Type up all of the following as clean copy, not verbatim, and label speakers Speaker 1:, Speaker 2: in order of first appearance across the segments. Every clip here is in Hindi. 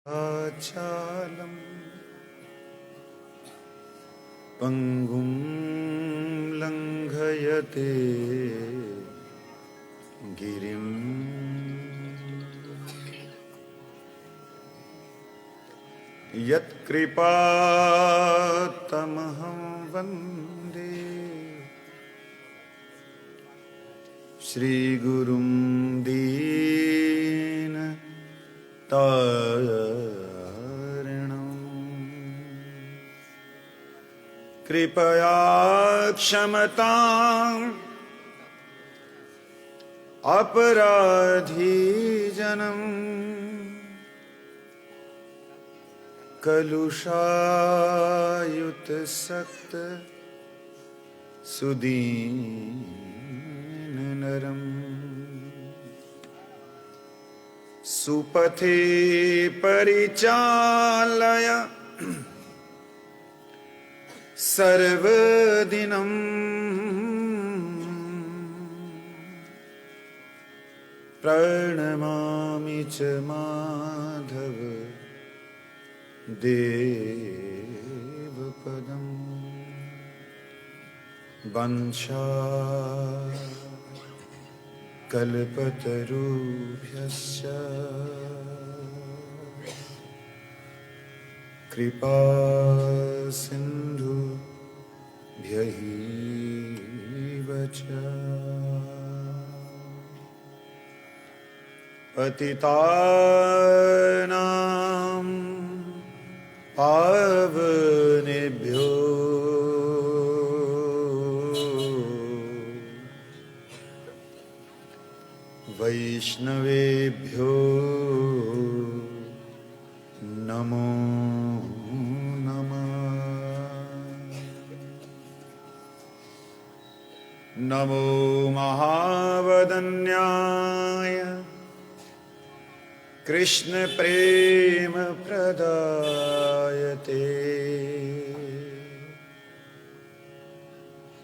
Speaker 1: आचालम् पंगुं लंघयते गिरिं यत्कृपातमहं वन्दे श्रीगुरुं दीनतारिणम्। कृपया क्षमताम् अपराधीजनम् कलुषायुतसक्त सुदीननरम्। सुपथे परिचालय सर्वदिनम् प्रणमामि च माधव देवपदम्। वंशा कल्पतरुभ्यश्च कृपा सिन्धुभ्यैव च पतितानां पावनेभ्यो वैष्णवेभ्यो नमो नमः। नमो महावदन्याय कृष्ण प्रेम प्रदायते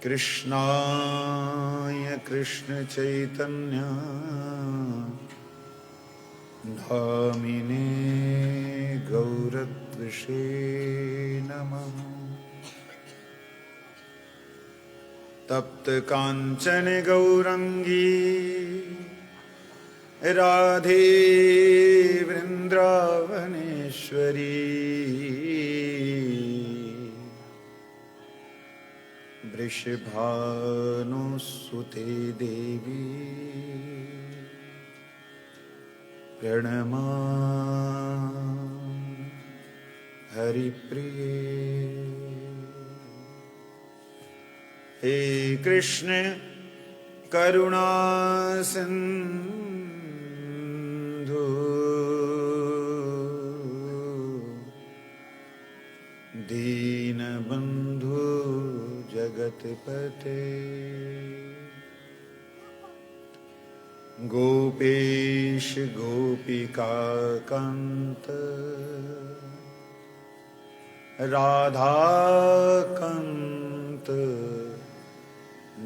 Speaker 1: कृष्णाय कृष्ण चैतन्य नामिने गौरद्विषे नमः। तप्त कांचन गौरंगी राधे वृंदावनेश्वरी वृषभानुसुते देवी प्रणमामि हरिप्रिये। हे कृष्ण करुणा सिंधु दीनबंधु जगतपते गोपेश गोपिकाकांत राधाकांत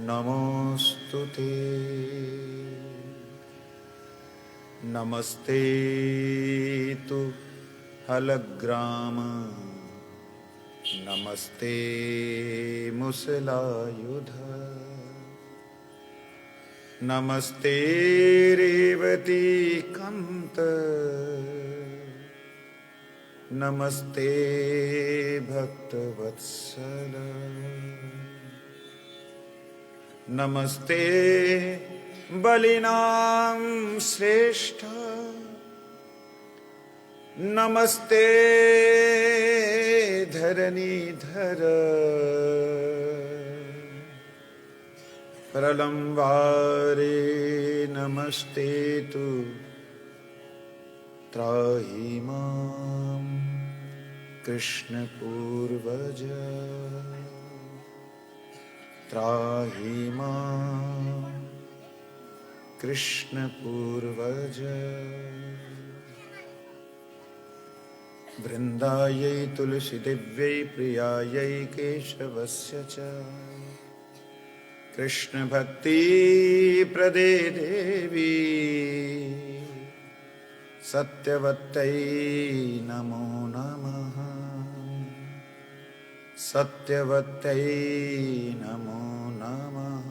Speaker 1: नमोस्तुते। नमस्ते तु हलग्राम नमस्ते मुसलायुध नमस्ते रेवती कंत नमस्ते भक्तवत्सल नमस्ते बलिनां श्रेष्ठ नमस्ते धरणीधर प्रलम्बारे नमस्ते तु त्राहि मां कृष्ण पूर्वज त्राहि मां कृष्ण पूर्वज। वृन्दायै तुलसीदेव्यै प्रियायै केशवस्य च कृष्ण भक्ति प्रदे देवी सत्यवत्यै नमो नमः। सत्यवत्यै नमो नमः।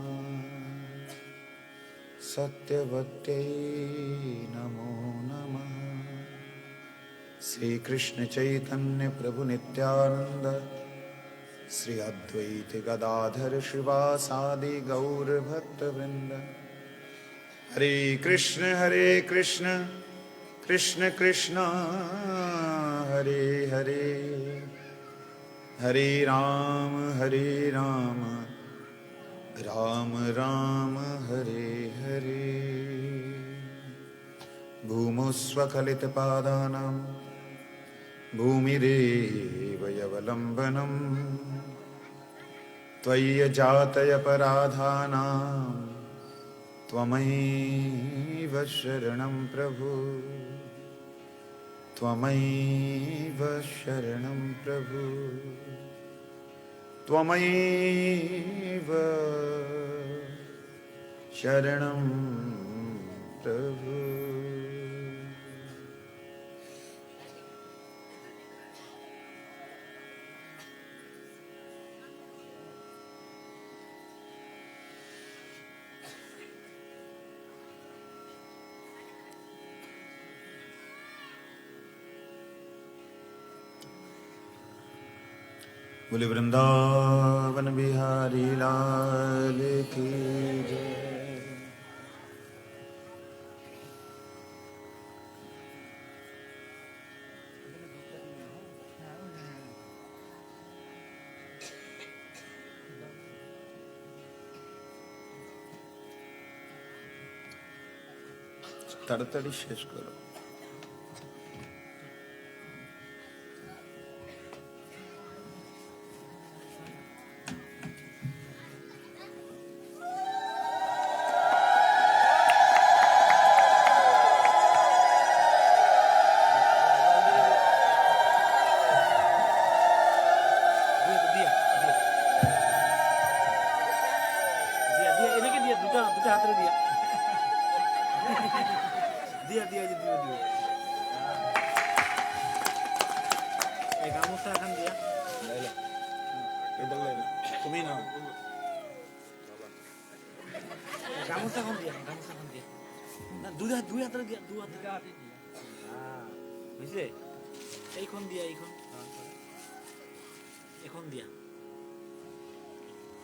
Speaker 1: सत्यवत्यै नमो नमः। श्री कृष्ण चैतन्य प्रभु नित्यानंद, श्री अद्वैत गदाधर शिवासादि गौर भक्तवृंद। हरे कृष्ण कृष्ण कृष्ण हरे हरे, हरे राम राम राम हरे हरे। भूमौ स्वकलितपादानां भूमिरेव यवलम्बनम्। त्वय्यजातयपराधानां त्वमैव शरणं प्रभु। त्वमैव शरणं प्रभु। त्वमैव शरणं प्रभु। बोले वृंदावन बिहारी लाल की जय। तड़तड़ी शेष करो।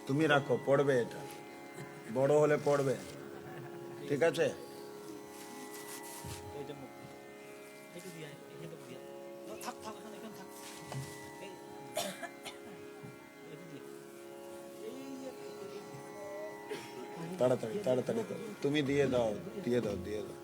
Speaker 1: তুমি রাখো, পড়বে এটা, বড় হলে পড়বে, ঠিক আছে? তাড়াতাড়ি তাড়াতাড়ি করো, তুমি দিয়ে দাও দিয়ে দাও দিয়ে দাও।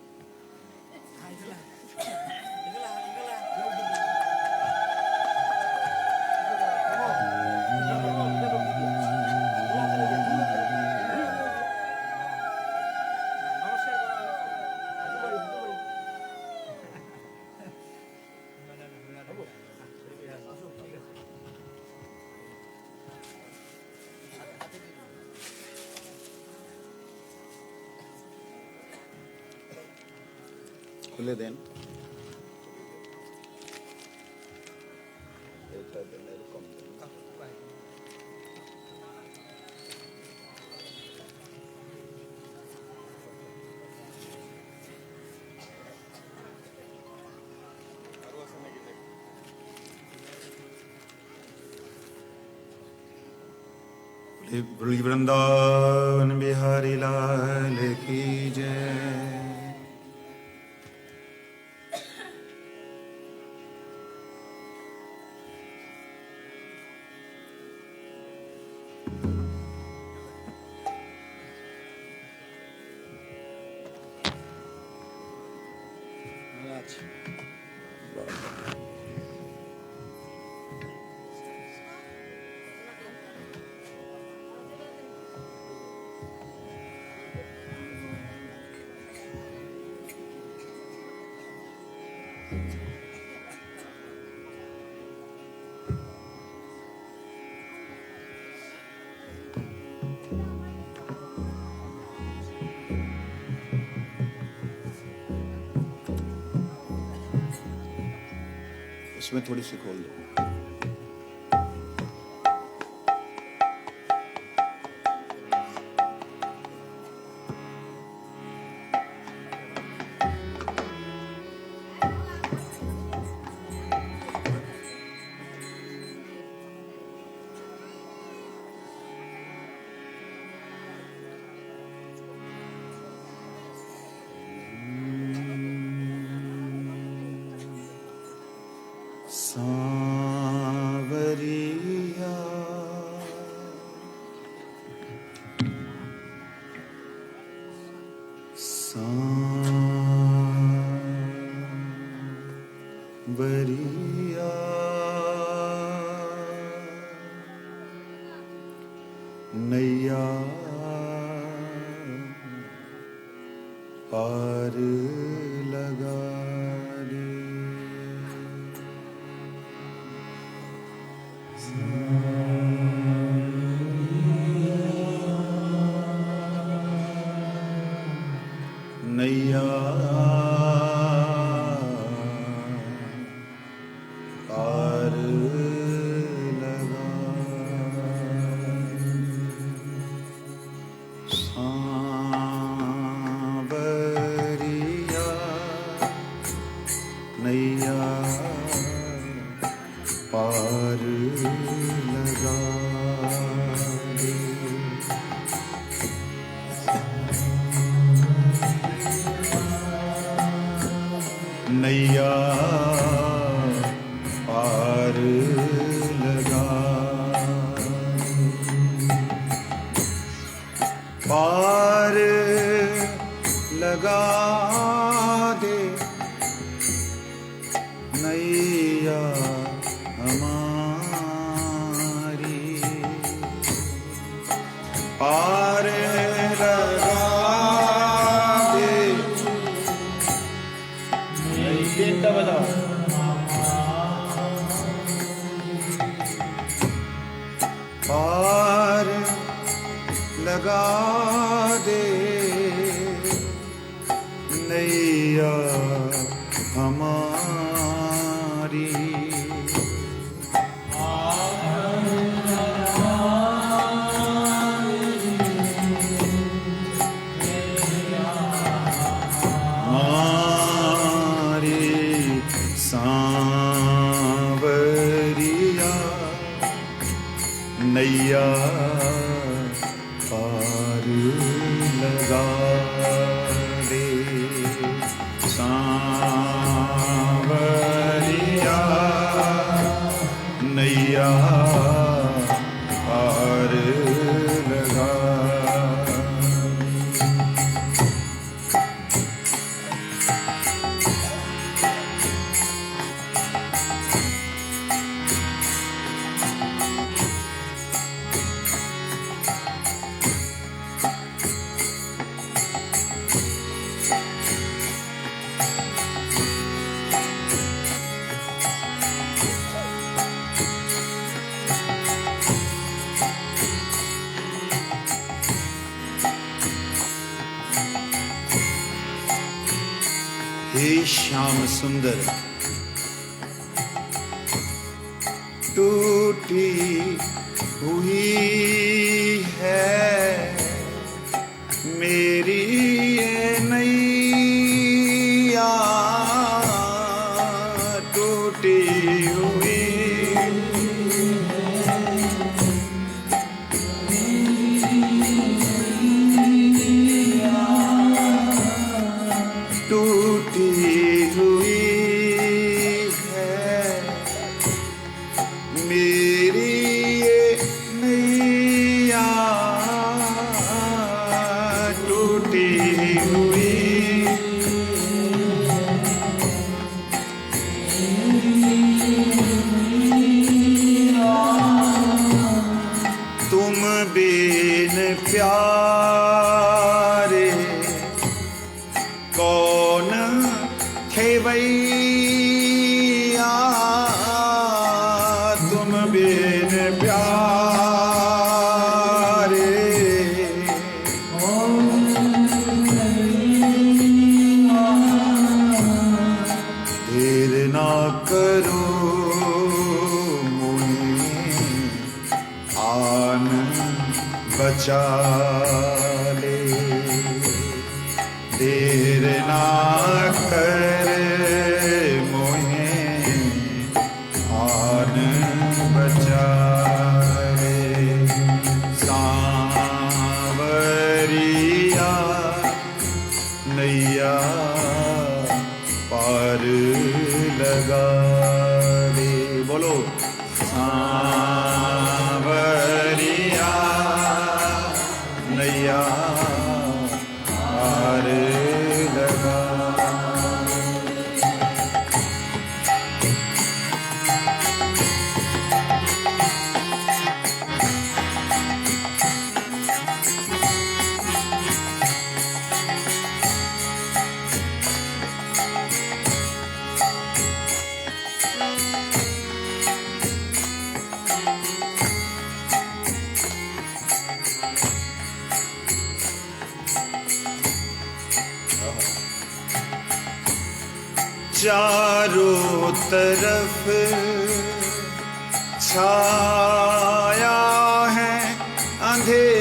Speaker 1: খুলে দেন, এটা দেন, এরকম দেন। वृंदावन बिहारी लाल की जय। इसमें थोड़ी सी खोल दो। सांवरिया सांवरिया नैया पार लगा दे। नैया पार लगा सांवरिया नैया पार लगा दे। नैया पार लगा पार लगा दे। नैया हमारी पार लगा दे। तीन बताओ। पार लगा दे नैया हमारी। सांवरिया नैया पार लगा दे। सांवरिया नैया पार लगा। हे श्याम सुंदर टूटी हुई है मेरी ये नैया टूटी हुई। टूटी हुई है मेरी ये नैया टूटी हुई।
Speaker 2: मुनि आन बचा ले। देर ना कर मुझे आन बचा ले। सांवरिया नैया पार लगा दे। बोलो सांवरिया नैया पार लगा। चारों तरफ छाया है अंधेरा।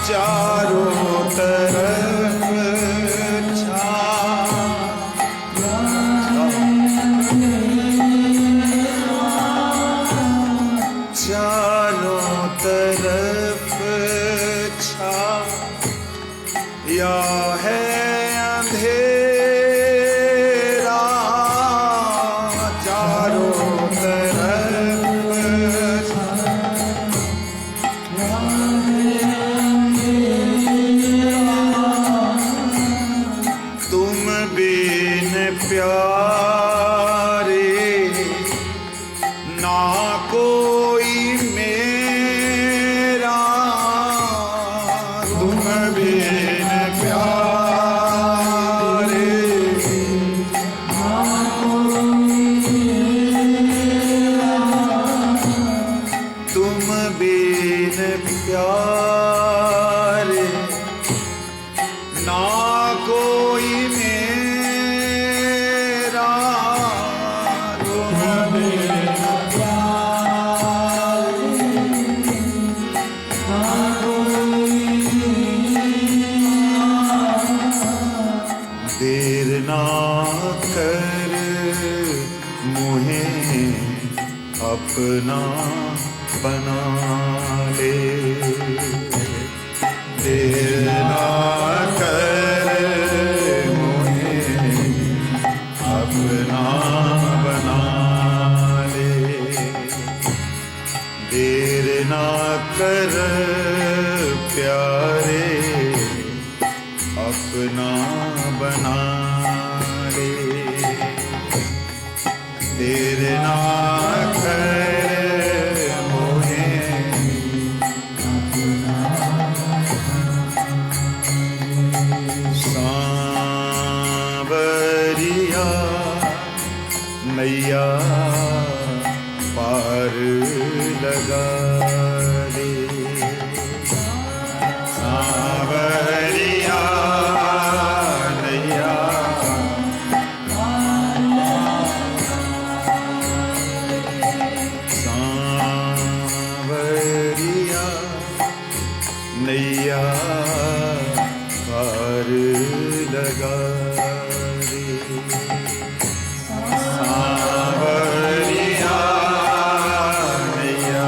Speaker 2: चारों तरफ चारों तरफ छाया है अंधेरा। चारों तरफ तुम बिन प्यारे ना कोई मेरा। तुम बिन प्यारे तुम बिन प्यारे ना कोई मेरा। तुम बिन देर ना कर मुझे अपना बना ले। देर ना कर मुझे अपना बना ले। देर ना कर प्यारे अपना बना ले। देर ना कर मुझे सांवरिया नैया पार लगा दे। सांवरिया नैया सांवरिया नैया पार लगा दे। सांवरिया नैया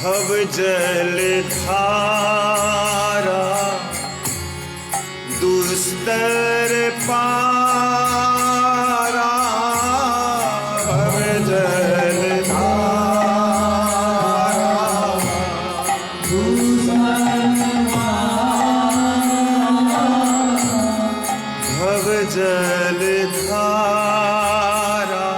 Speaker 2: भव जल धारा दुस्तर पारा। भव जल धारा भव जल धारा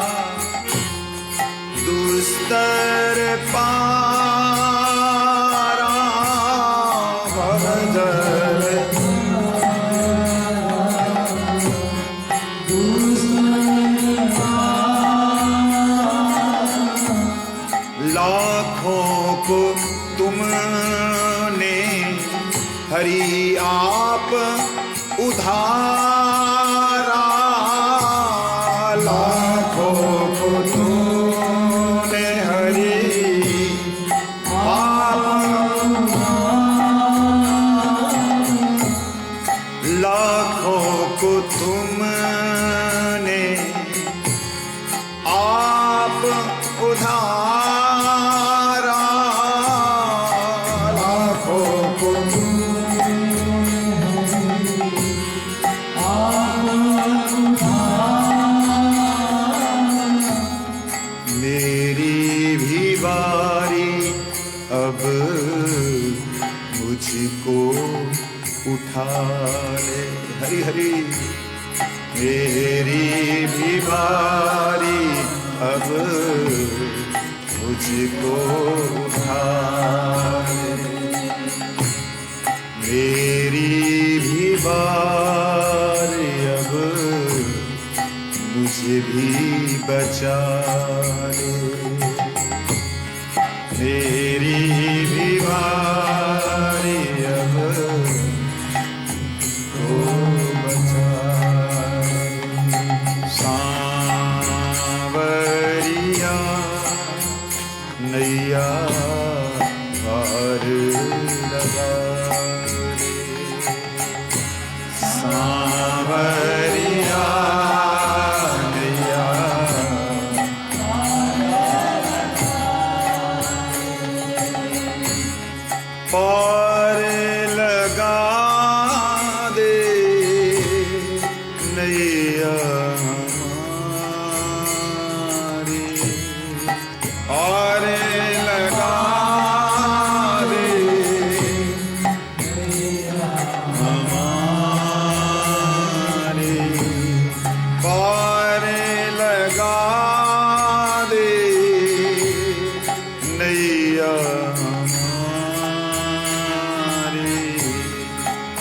Speaker 2: को तुमने हरि आप उधारा, लाखों को तुमने हरि लाखों को तुमने आप उधारा, लाखों को मेरी भी बारी अब मुझको उठा ले। हरि हरि मेरी भी बारी अब मुझको उठा ले, मेरी भी बारी अब मुझे भी बचा ले, मेरी भी बारी अब सांवरिया नैया पार लगा रे, सांवरिया नैया पार लगा दे नैया हमारी, और लगा दे हमारी, पार लगा दे नैया हमारी,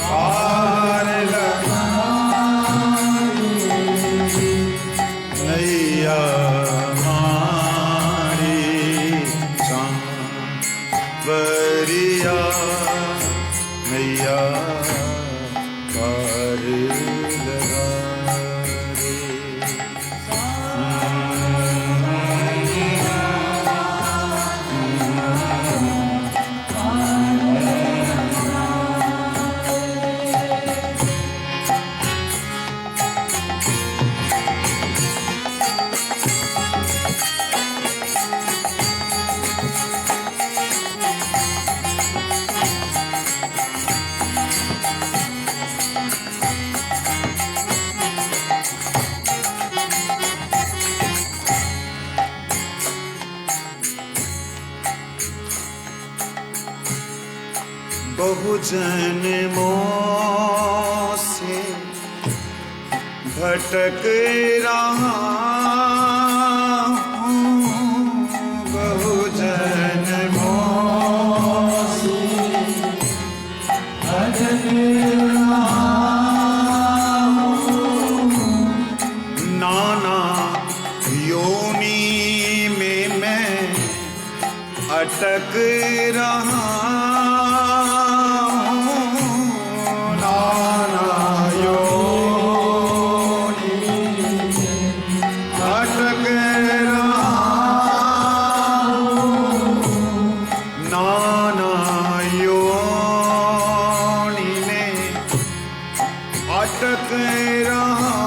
Speaker 2: पार लगा नैया हमारी, सांवरिया नैया पार लगा रे। बहु जन्मों से भटक रहा हूँ, बहु जन्मों से भटक रहा हूँ, नाना योनि में मैं अटक रहा अटक रहा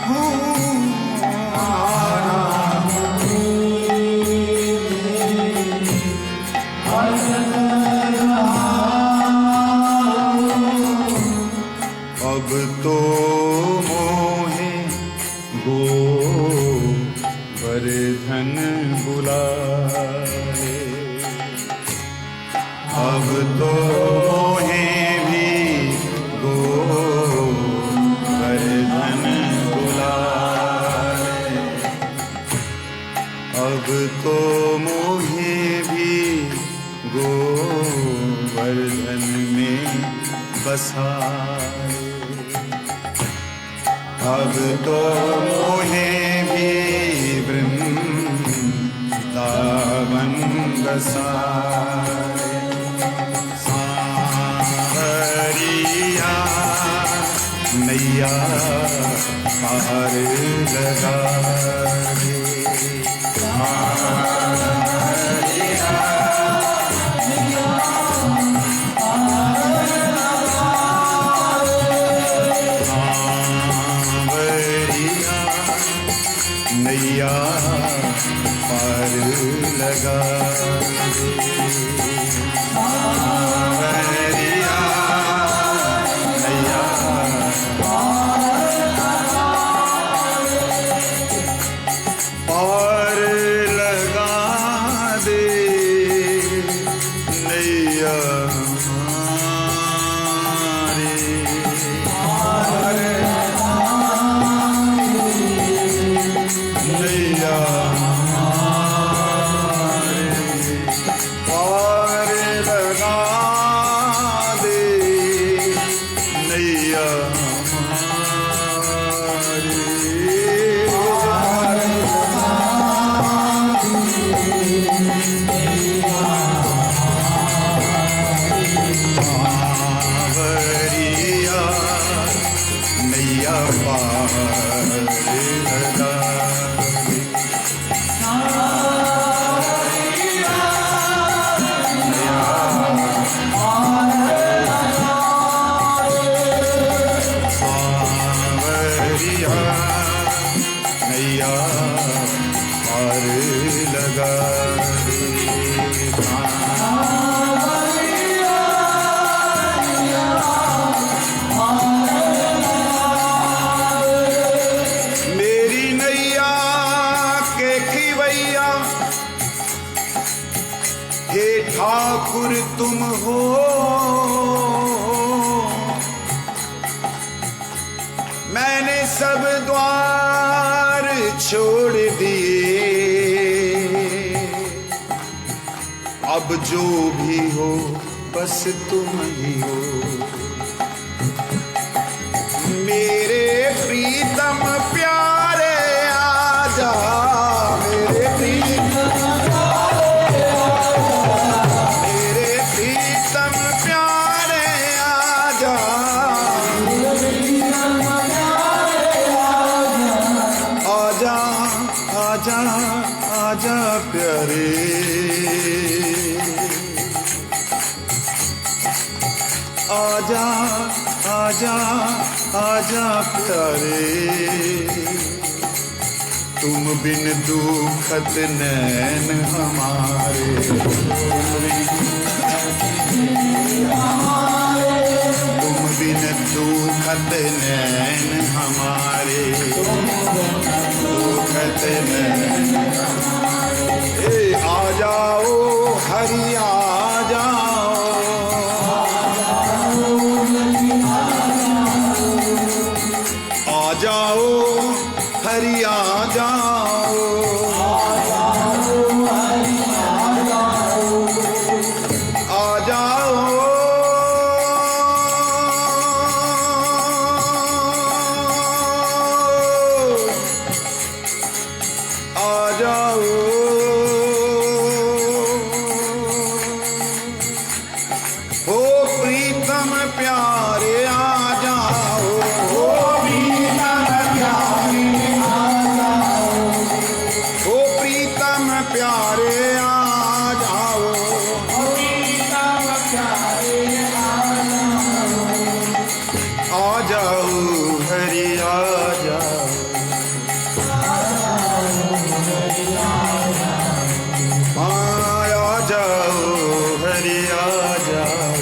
Speaker 2: हूँ, अब तो मोहे गोवर्धन बुलाए, अब तो मोहे भी गोवर्धन बुलाए, अब तो मोहे भी गोवर्धन में बसाए, अब तो मोहे भी वृंदावन पसारे सांवरिया नैया पार लगा दे नैया पार लगा सांवरिया नैया पार लगा दे नैया नैया पार लगा मेरी नैया के खिवैया हे ठाकुर तुम हो मैंने सब द्वार छोड़ दिए अब जो भी हो बस तुम ही हो मेरे प्रीतम प्यारे आजा मेरे प्रीतम प्यारे आजा आजा आजा आजा प्यारे आजा आजा आजा प्यारे तुम बिन दुखत नैन हमारे तुम बिन दुखत नैन हमारे दुखत नैन आ जाओ हरि आ जाओ आ जाओ हरि आ जाओ आ जाओ आ जाओ हो प्रीतम प्यारे आ जाओ हो प्रीतम प्यारे आ जाओ हो प्रीतम प्यारे आ जाओ हो प्रीतम प्यारे आ जाओ हरि आ जाओ आ जाओ हरि आ जाओ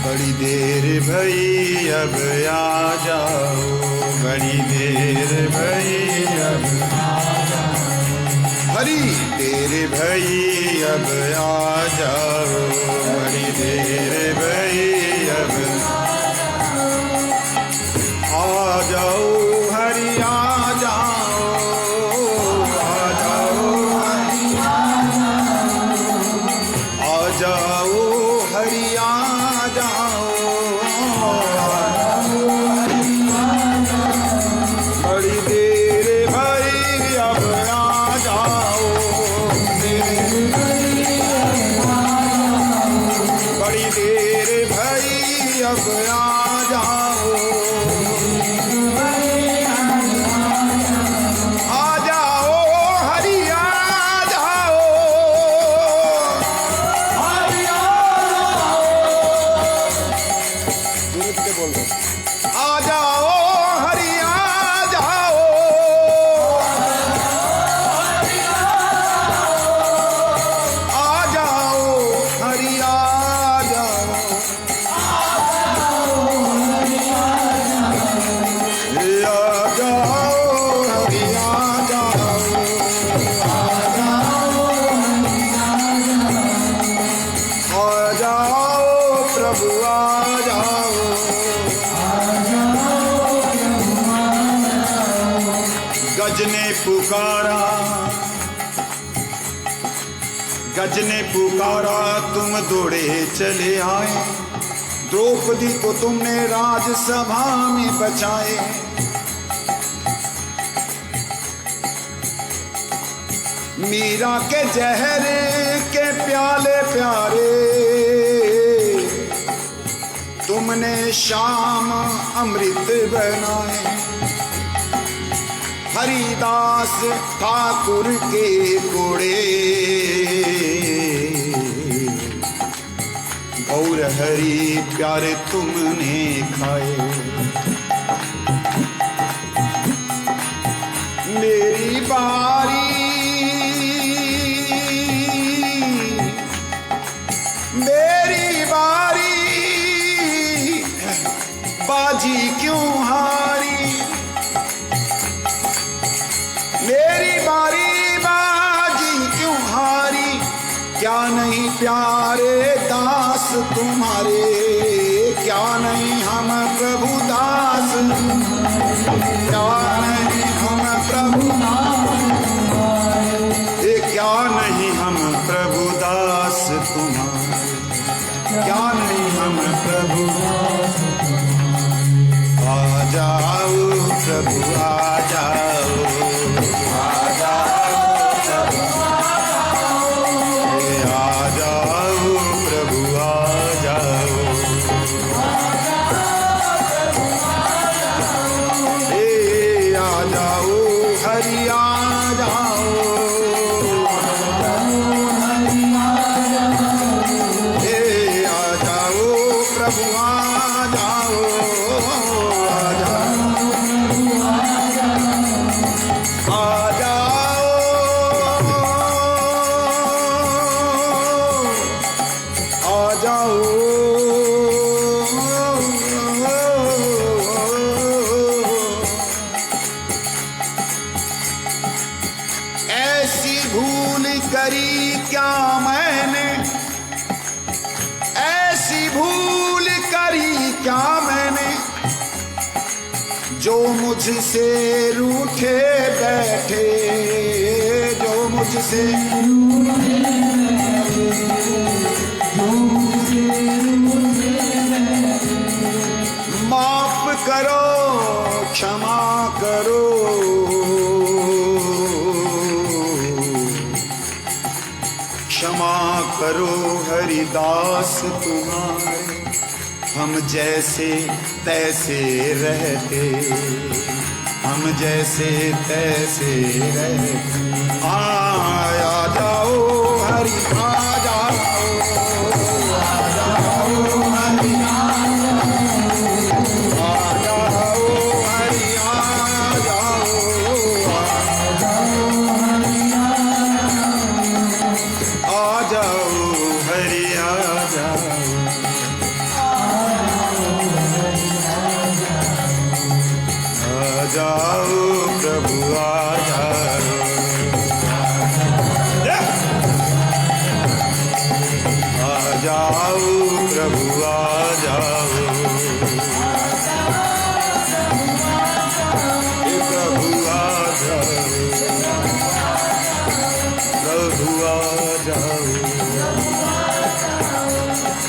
Speaker 2: बड़ी देर भई अब आ जाओ बड़ी देर भई अब हरी देर भई अब आ जाओ बड़ी देर भई अब आ जाओ हरि आ जाओ आ जाओ आ जाओ हरि आ जाओ बड़ी देर भई
Speaker 3: गज ने पुकारा, गज ने पुकारा तुम दौड़े चले आए, द्रौपदी को तुमने राजसभा में बचाए। मीरा के जहर के प्याले प्यारे तुमने शाम अमृत बनाए। हरिदास ठाकुर के कोड़े और हरि प्यारे तुमने खाए। मेरी बारी मेरी बारी बाजी क्यों हारी, मेरी बारी बाजी क्यों हारी। क्या नहीं प्यारे दास तुम्हारे, क्या नहीं हम प्रभु दास, क्या नहीं हम प्रभु क्या नहीं हम प्रभु दास तुम्हारे, क्या नहीं हम प्रभु। आ जाओ प्रभु आ जाओ, आ जाओ प्रभु आ जाओ, आ जाओ हरि आ जाओ, प्रभु आ जाओ, आ जाओ, आ जाओ। ऐसी भूल करी क्या मैंने, ऐसी भूल करी क्या मैंने, जो मुझसे रूठे बैठे, जो मुझसे माफ करो क्षमा करो, क्षमा करो हरिदास तुम्हारे। हम जैसे तैसे रहते, हम जैसे तैसे रहते। आ जाओ हरि आ जाओ, आ जाओ हरि आ जाओ, हरि आ जाओ, आ जाओ हरि आ जाओ, आ जाओ प्रभु आ जाओ, आ जाओ प्रभु आ जाओ, प्रभु आ जाओ, प्रभु आ जाओ,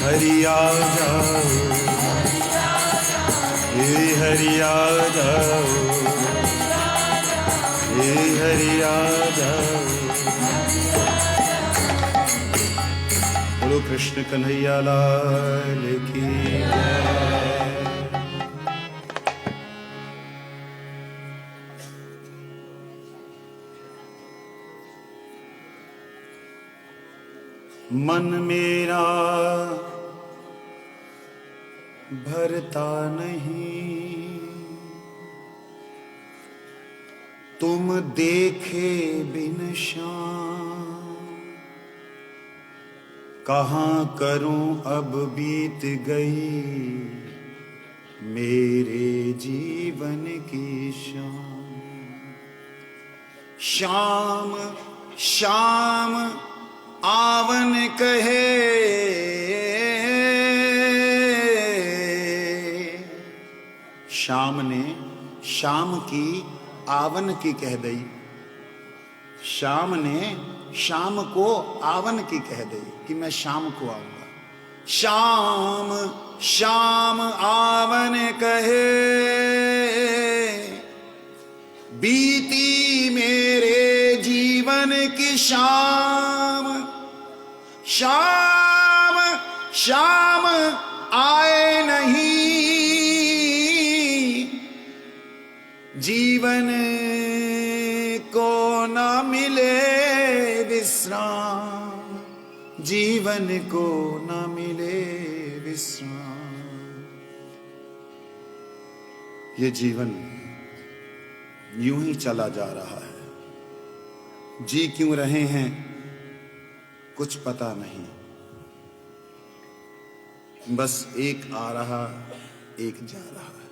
Speaker 3: हरि आ जाओ, हे हरि आ जाओ, हे हरि आ जाओ। बोलो कृष्ण कन्हैया लाल की जय। मन मेरा भरता नहीं, तुम देखे बिन शाम। कहाँ करूं अब बीत गई मेरे जीवन की शाम। शाम शाम आवन कहे, शाम ने शाम की
Speaker 1: आवन की कह दई। श्याम ने शाम को आवन की कह दई कि मैं शाम को आऊंगा। श्याम श्याम आवन कहे, बीती मेरे जीवन की शाम। शाम शाम आए नहीं, जीवन को न मिले विश्राम, जीवन को न मिले विश्राम। ये जीवन यूं ही चला जा रहा है, जी क्यों रहे हैं कुछ पता नहीं। बस एक आ रहा एक जा रहा है।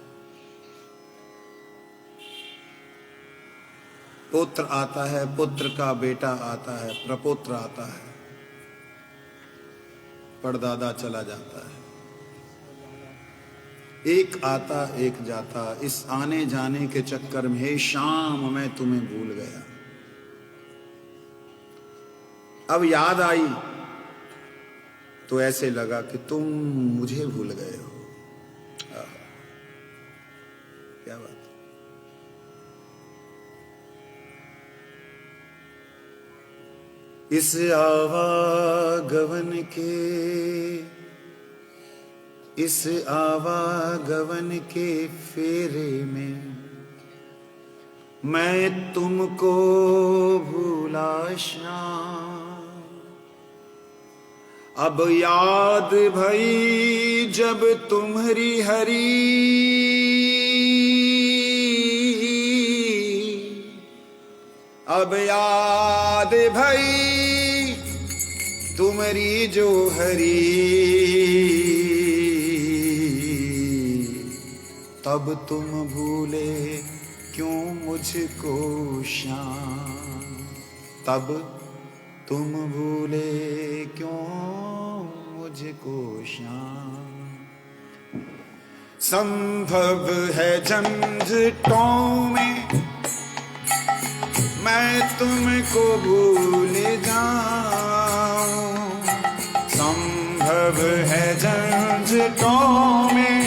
Speaker 1: पुत्र आता है, पुत्र का बेटा आता है, प्रपुत्र आता है, परदादा चला जाता है। एक आता एक जाता, इस आने जाने के चक्कर में हे शाम मैं तुम्हें भूल गया। अब याद आई तो ऐसे लगा कि तुम मुझे भूल गए हो। क्या बात। इस आवागमन के फेरे में मैं तुमको भूला श्याम। अब याद भई जब तुम्हारी हरी, अब याद भई तुम्हारी जो हरी, तब तुम भूले क्यों मुझको श्याम। तब तुम भूले क्यों मुझको श्याम। संभव है झंझटों में मैं तुमको भूल जाऊं। संभव है झंझटों में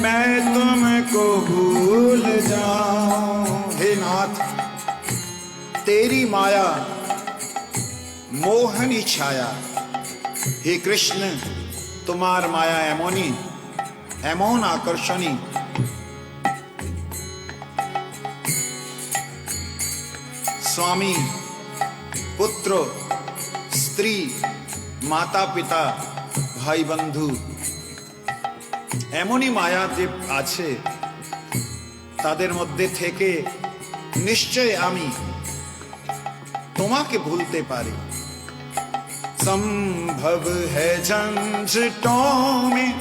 Speaker 1: मैं तुमको भूल जाऊं। हे नाथ तेरी माया मोहनी छाया, हे कृष्ण तुम्हार माया एमोनी, एमोन आकर्षणी। स्वामी पुत्र स्त्री माता पिता भाई बंधु एमोनी माया जे आछे तादेर मध्य थेके निश्चय आमी তোমাকে ভুলতে পারি। संभव है झंझटों में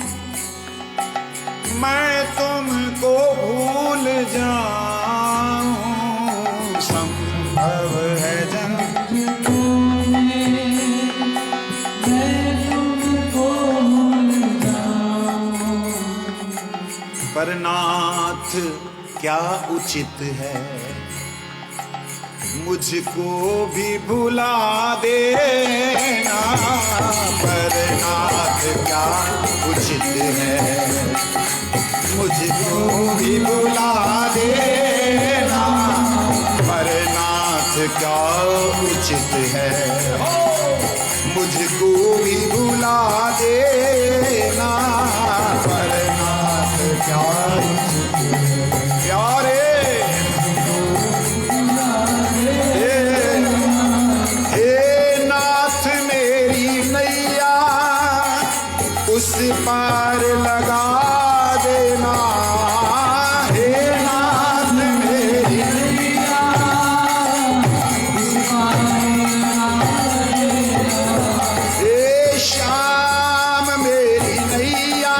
Speaker 1: मैं तुमको भूल जाऊं। संभव है झंझटों में मैं तुमको भूल जाऊं। पर नाथ क्या उचित है मुझको भी भुला देना। पर नाथ क्या उचित है मुझको भी भुला देना। पर नाथ क्या उचित है मुझको भी भुला देना। पर नाथ क्या उचित है। प्यारे उस पार लगा देना। हे नाथ मेरी नैया उस पार लगा देना। हे श्याम मेरी नैया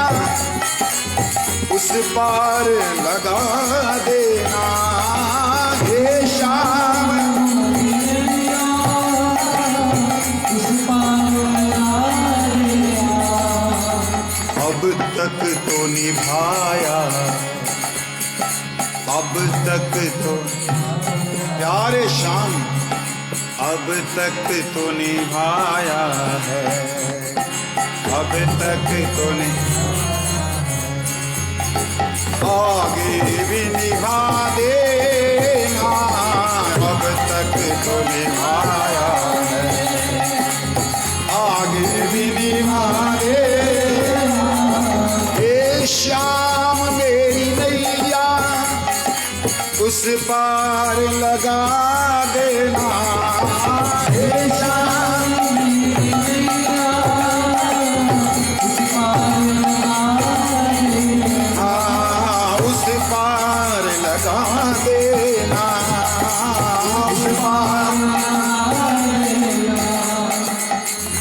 Speaker 1: उस पार लगा देना। हे श्याम अब तक तो निभाया अब तक तो प्यारे श्याम अब तक तो निभाया है, अब तक तो आगे भी निभा देना, अब तक तो निभाया है, आगे भी निभा देना। हे श्याम मेरी नैया उस पार लगा देना, हे श्याम मेरी नैया उस पार लगा देना, उस पार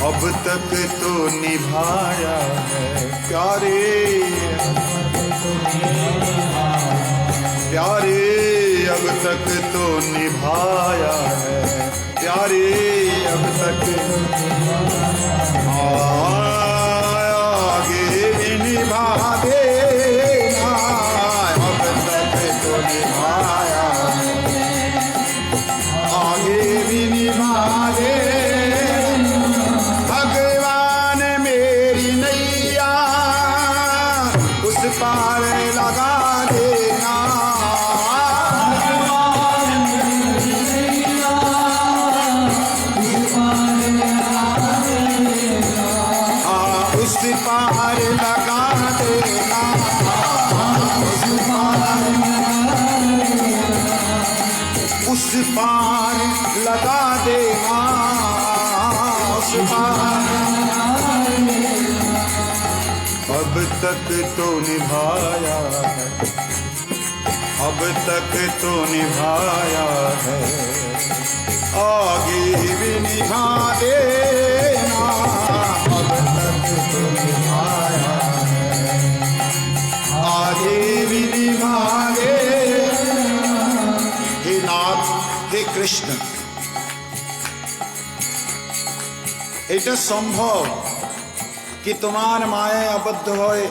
Speaker 1: अब तक तो निभाया है प्यारे, प्यारे अब तक तो निभाया है प्यारे, अब तक आगे भी निभा देना, अब तक तो निभाया है, आगे भी निभा देना। भगवान मेरी नैया उस पार लगा देना, उस पार लगा देना, उस पार लगा देना, उस पार अब तक तो निभाया है, अब तक तो निभाया है, आगे भी निभा देना, अब तक तो निभाया है, आगे भी निभा देना। हे नाथ, हे कृष्ण, এটা সম্ভব কি তোমার মায়ায় আবদ্ধ হয়ে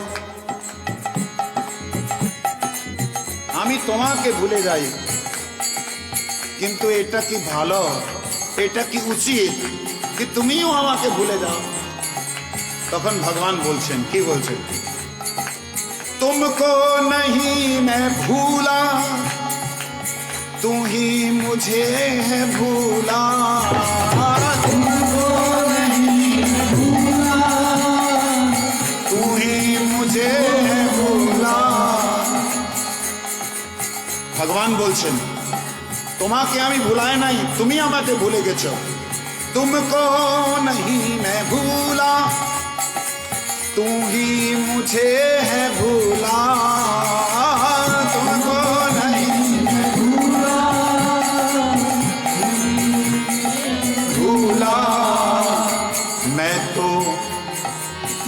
Speaker 1: আমি তোমাকে ভুলে যাই, কিন্তু এটা কি ভালো, এটা কি উচিত কি তুমিও আমাকে ভুলে যাও? তখন ভগবান বলছেন, কি বলছেন? तुमको नहीं मैं भूला, तू ही मुझे है भूला, तुमको नहीं मैं भूला, तू ही मुझे है भूला। ভগবান বলছেন তোমাকে আমি ভুলাই নাই, তুমি আমাকে ভুলে গেছো। तुमको नहीं मैं भूला, तू ही मुझे है भूला, तुमको नहीं मैं भूला, भूला।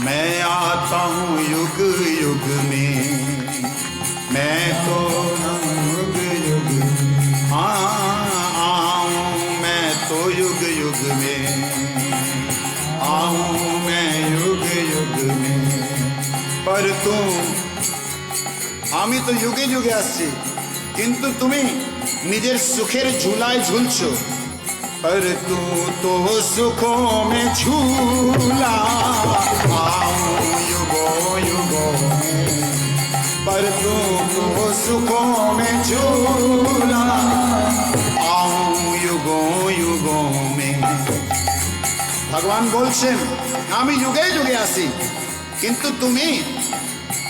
Speaker 1: मैं आता हूँ युग युग में, मैं तो युग युग आऊँ, मैं तो युग युग में आऊँ, मैं युग युग में। पर तुम আমি তো যুগে যুগে আসছি, কিন্তু তুমি নিজের সুখের ঝুলায় ঝুলছো। पर तू तो सुखों में झूला, आऊं युगों युगों में, पर तू तो सुखों में झूला, आऊं युगों युगों में। ভগবান বলছেন আমি যুগে যুগে আসি, কিন্তু তুমি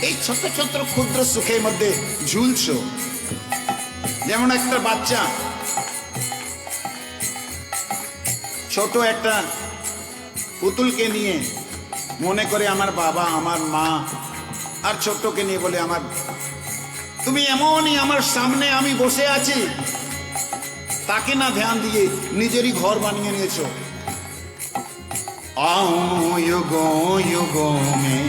Speaker 1: এই ছোট ছোট ক্ষুদ্র সুখের মধ্যে ঝুলছো। যেমন একটা বাচ্চা ছোট একটা পুতুলকে নিয়ে মনে করে আমার বাবা আমার মা, আর ছোটকে নিয়ে বলে আমার, তুমি এমনই আমার সামনে আমি বসে আছি, তাকে না ধ্যান দিয়ে নিজেরই ঘর বানিয়ে নিয়েছো। आऊं युगों युगों में,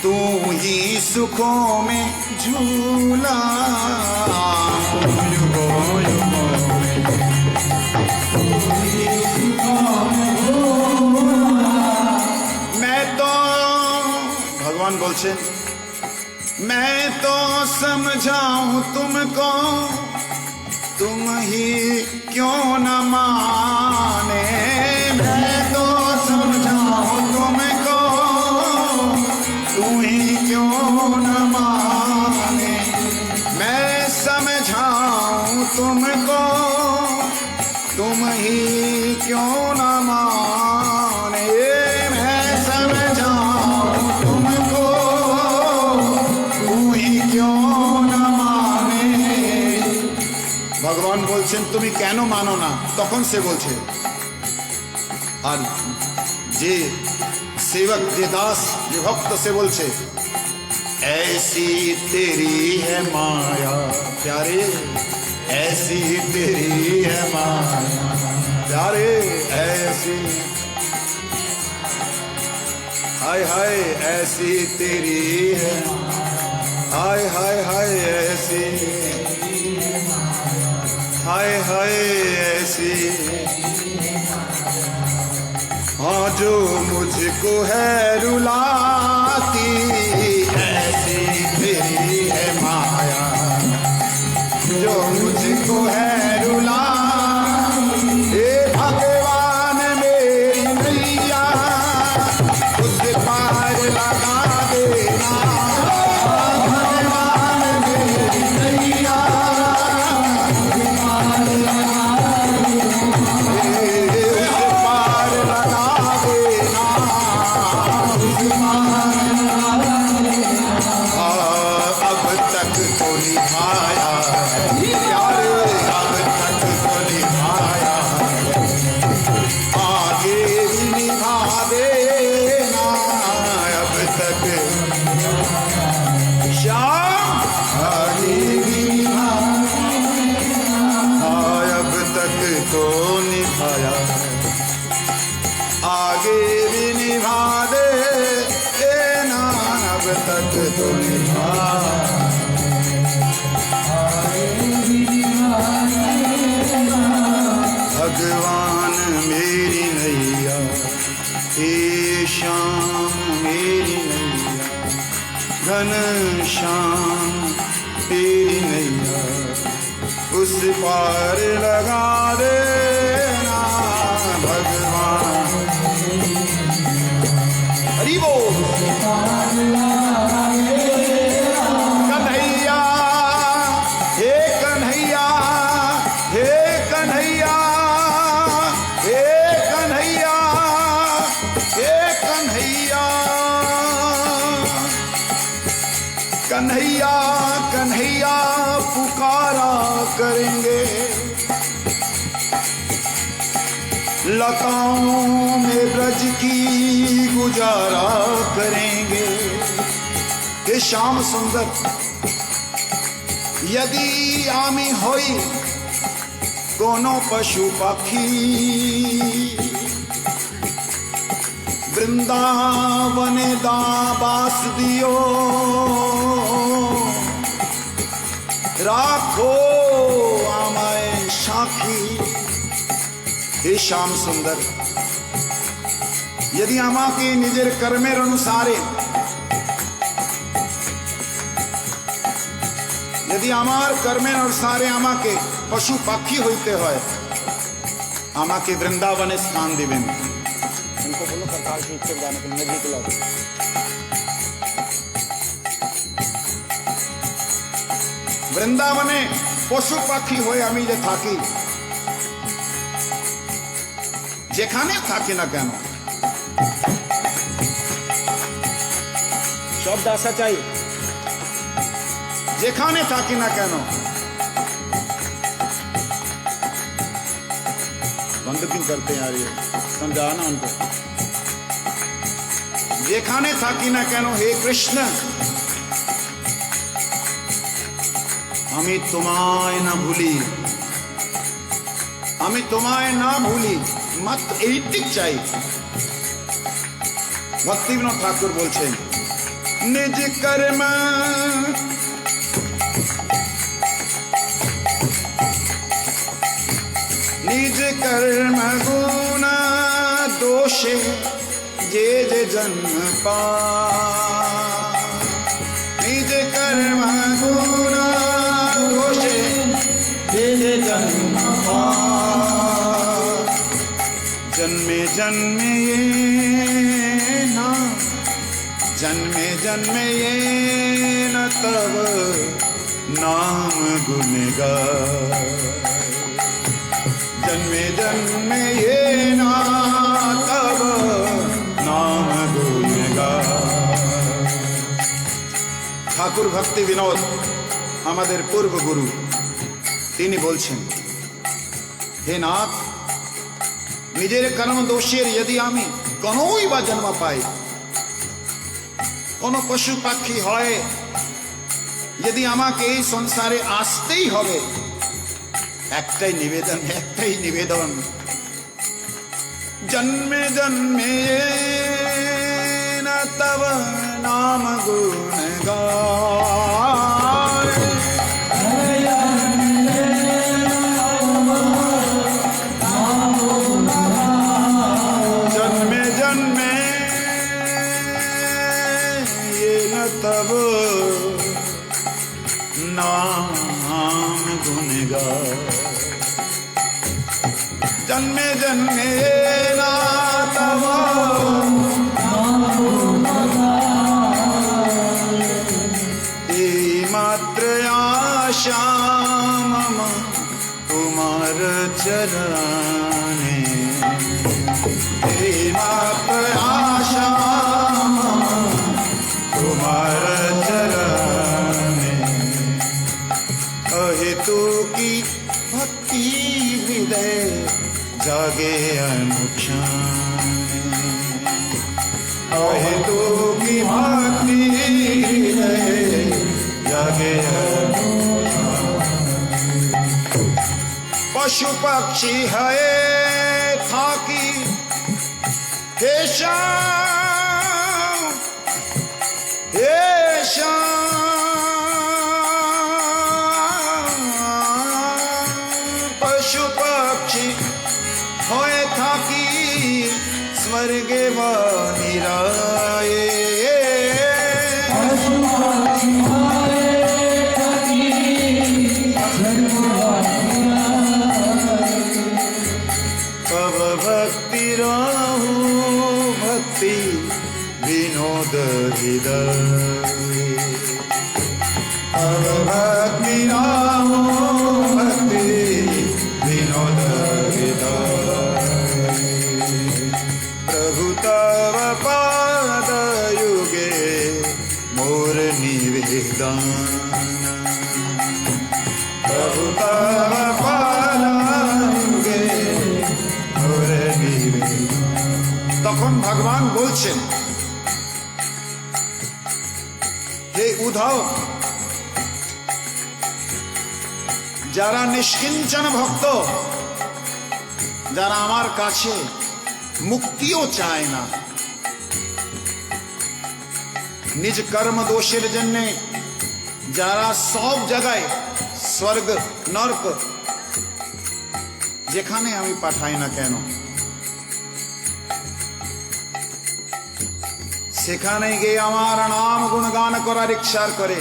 Speaker 1: तू ही सुखों में झूला, युगों युगों में, तू ही सुखों में झूला। मैं तो भगवान बोलছেন मैं तो समझाऊं तुमको तुम ही क्यों न माने मैं तो समझाऊं तुमको तुम ही क्यों न माने मैं समझाऊं तुमको तुम ही क्यों न माने मैं समझाऊं तुमको तुम ही क्यों न माने भगवान बोलছেন তুমি কেন মানো না তখন সে বলছে আর যে सेवक जे दास जे भक्त से बोलছে ऐसी तेरी है माया प्यारे ऐसी तेरी है माया प्यारे ऐसी हाय हाय ऐसी तेरी है हाय हाय हाय ऐसी हाय हाय ऐसी हाँ जो मुझको है रुलाती ऐसी तेरी है माया जो मुझको है रुलाती हे भगवान मेरी नैया उस पार लगा देना भगवान मेरी नैया आगे भी निभा देना अब तक तो निभा भगवान मेरी नैया हे श्याम मेरी नैया घन श्याम तेरी नैया उस पार लगा देना भगवान हरि बोल कन्हैया हे कन्हैया हे कन्हैया हे कन्हैया हे कन्हैया कन्हैया कन्हैया पुकारा करेंगे लताओं में ब्रज की गुजारा करेंगे हे श्याम सुंदर यदि आमी होई कोनो पशु पक्षी वृंदावने दा बास दियो राखो आमाए साखी हे श्याम सुंदर यदि आमाके निजेर कर्मेर अनुसारे यदि आमार कर्मेर अनुसारे आमाके पशु पाखी होते हैं आमाके वृंदावने स्थान दिबेन इनको बोलो सरकार की इच्छा जाने के लिए गीत लाओ वृंदावने पशु पाखी होए आमी जे थाकी যেখানে থাকি না কেন শব্দ আসা চাই যেখানে থাকি না কেন बंद क्यों करते हैं यार ये समझाना उनको যেখানে থাকি না কেন হে কৃষ্ণ আমি তোমায় না ভুলি আমি তোমায় না ভুলি মাত্র এইটি চাই ভক্তি বিনোদ ঠাকুর বলছেন নিজ কর্ম निज कर्म गुना दोषे जे जे जन्म पा कर्म गुण दोषे हे जन्म जन्मे जन्मे ये ना जन्मे जन्मे ये न तब नाम गुण गाए जन्मे जन्मे ये ना तब नाम गुण गाए। ठाकुर भक्ति विनोद আমাদের পূর্ব গুরু তিনি বলছেন হে নাথ নিজের कर्म दोषের यदि আমি কোনোই বা জন্ম পাই কোনো পশু পাখি হয় यदि আমাকে এই সংসারে আসতেই হবে একটাই নিবেদন जन्मे जन्मे न तब नाम गुण गाए जन्मे जन्मे ये न तब नाम गुण गाए जन्मे जन्मे ना तब मात्र आशा मम तुम्हार चरणे मात्र आशा मम तुम्हार चरणे अहेतु की भक्ति हृदय जागे अनुक्षण अहेतु की भक्ति हृदय जागे पशु पक्षी है थाकी हे श्याम हे श्याम पशु पक्षी होए थाकी स्वर्गे निराये तब भक्ति राहु भक्ति विनोद हृदय तब भक्ति राहु भक्ति विनोद हृदय प्रभु तव पाद युगे मोर निवेदन प्रभु तव पाद युगे मोर निवेदन। তখন ভগবান বলছেন হে উদ্ধব যারা নিষ্কিঞ্চন ভক্ত যারা আমার কাছে মুক্তিও চায় না নিজ কর্ম দোষের জন্য যারা সব জায়গায় স্বর্গ নরক যেখানে আমি পাঠাই না কেন সেখানে গিয়ে আমার নাম গুণগান করার ইচ্ছা করে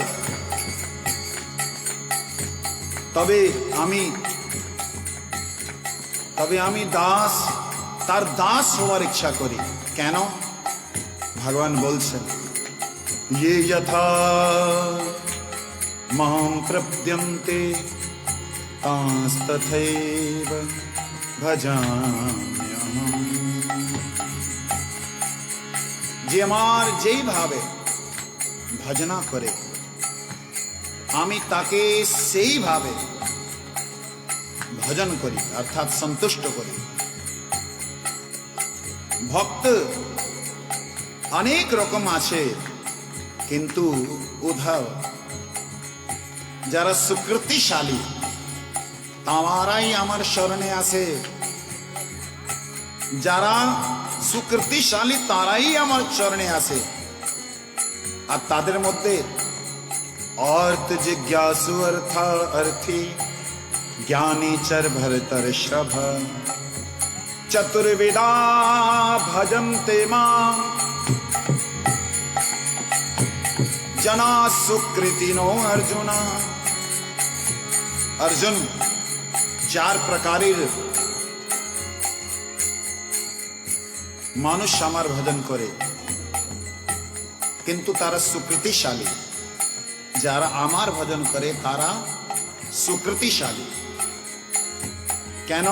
Speaker 1: তবে আমি দাস তার দাস হওয়ার ইচ্ছা করি কেন ভগবান বলছেন ये यथा मां प्रपद्यन्ते तांस्तथैव भजाम्यहम् যে আমার যেই ভাবে ভজনা করে আমি তাকে সেই ভাবে ভজন করি অর্থাৎ সন্তুষ্ট করি ভক্ত অনেক রকম আছে কিন্তু উদ্ধব যারা সুকৃতিশালী তারাই আমার শরণে আসে যারা সুকৃতিশালী তারাই আমার চরণে আসে আর তাদের মধ্যে अर्थ जिज्ञासु अर्था अर्थी ज्ञानी चर भरतर श्रभ चतुर्विदा भजन्ते मां जना सुकृतिनो अर्जुना। अर्जुन 4 প্রকারের মানুষ আমার ভজন করে, কিন্তু তারা সুকৃতিশালী। যারা আমার ভজন করে তারা সুকৃতিশালী। কেন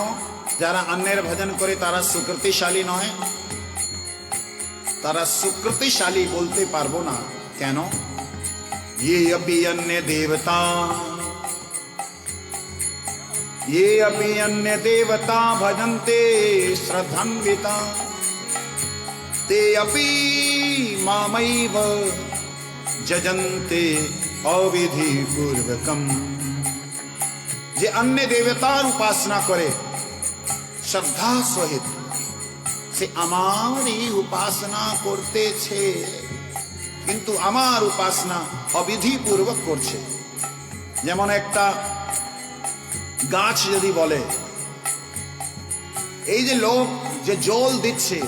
Speaker 1: যারা অন্যের ভজন করে তারা সুকৃতিশালী নয়? তারা সুকৃতিশালী বলতে পারবো না কেন? ये अपि अन्य देवता, ये अपि अन्य देवता भजन्ते श्रद्धान्विता, ते अपि मामैव যজন্তে অবিধি পূর্বকম। যে অন্য দেবতার উপাসনা করে শ্রদ্ধা সহিত, সে আমারই উপাসনা করতেছে, কিন্তু আমার উপাসনা অবিধি পূর্বক করছে। যেমন একটা গাছ যদি বলে, এই যে লোক যে জল দিচ্ছে,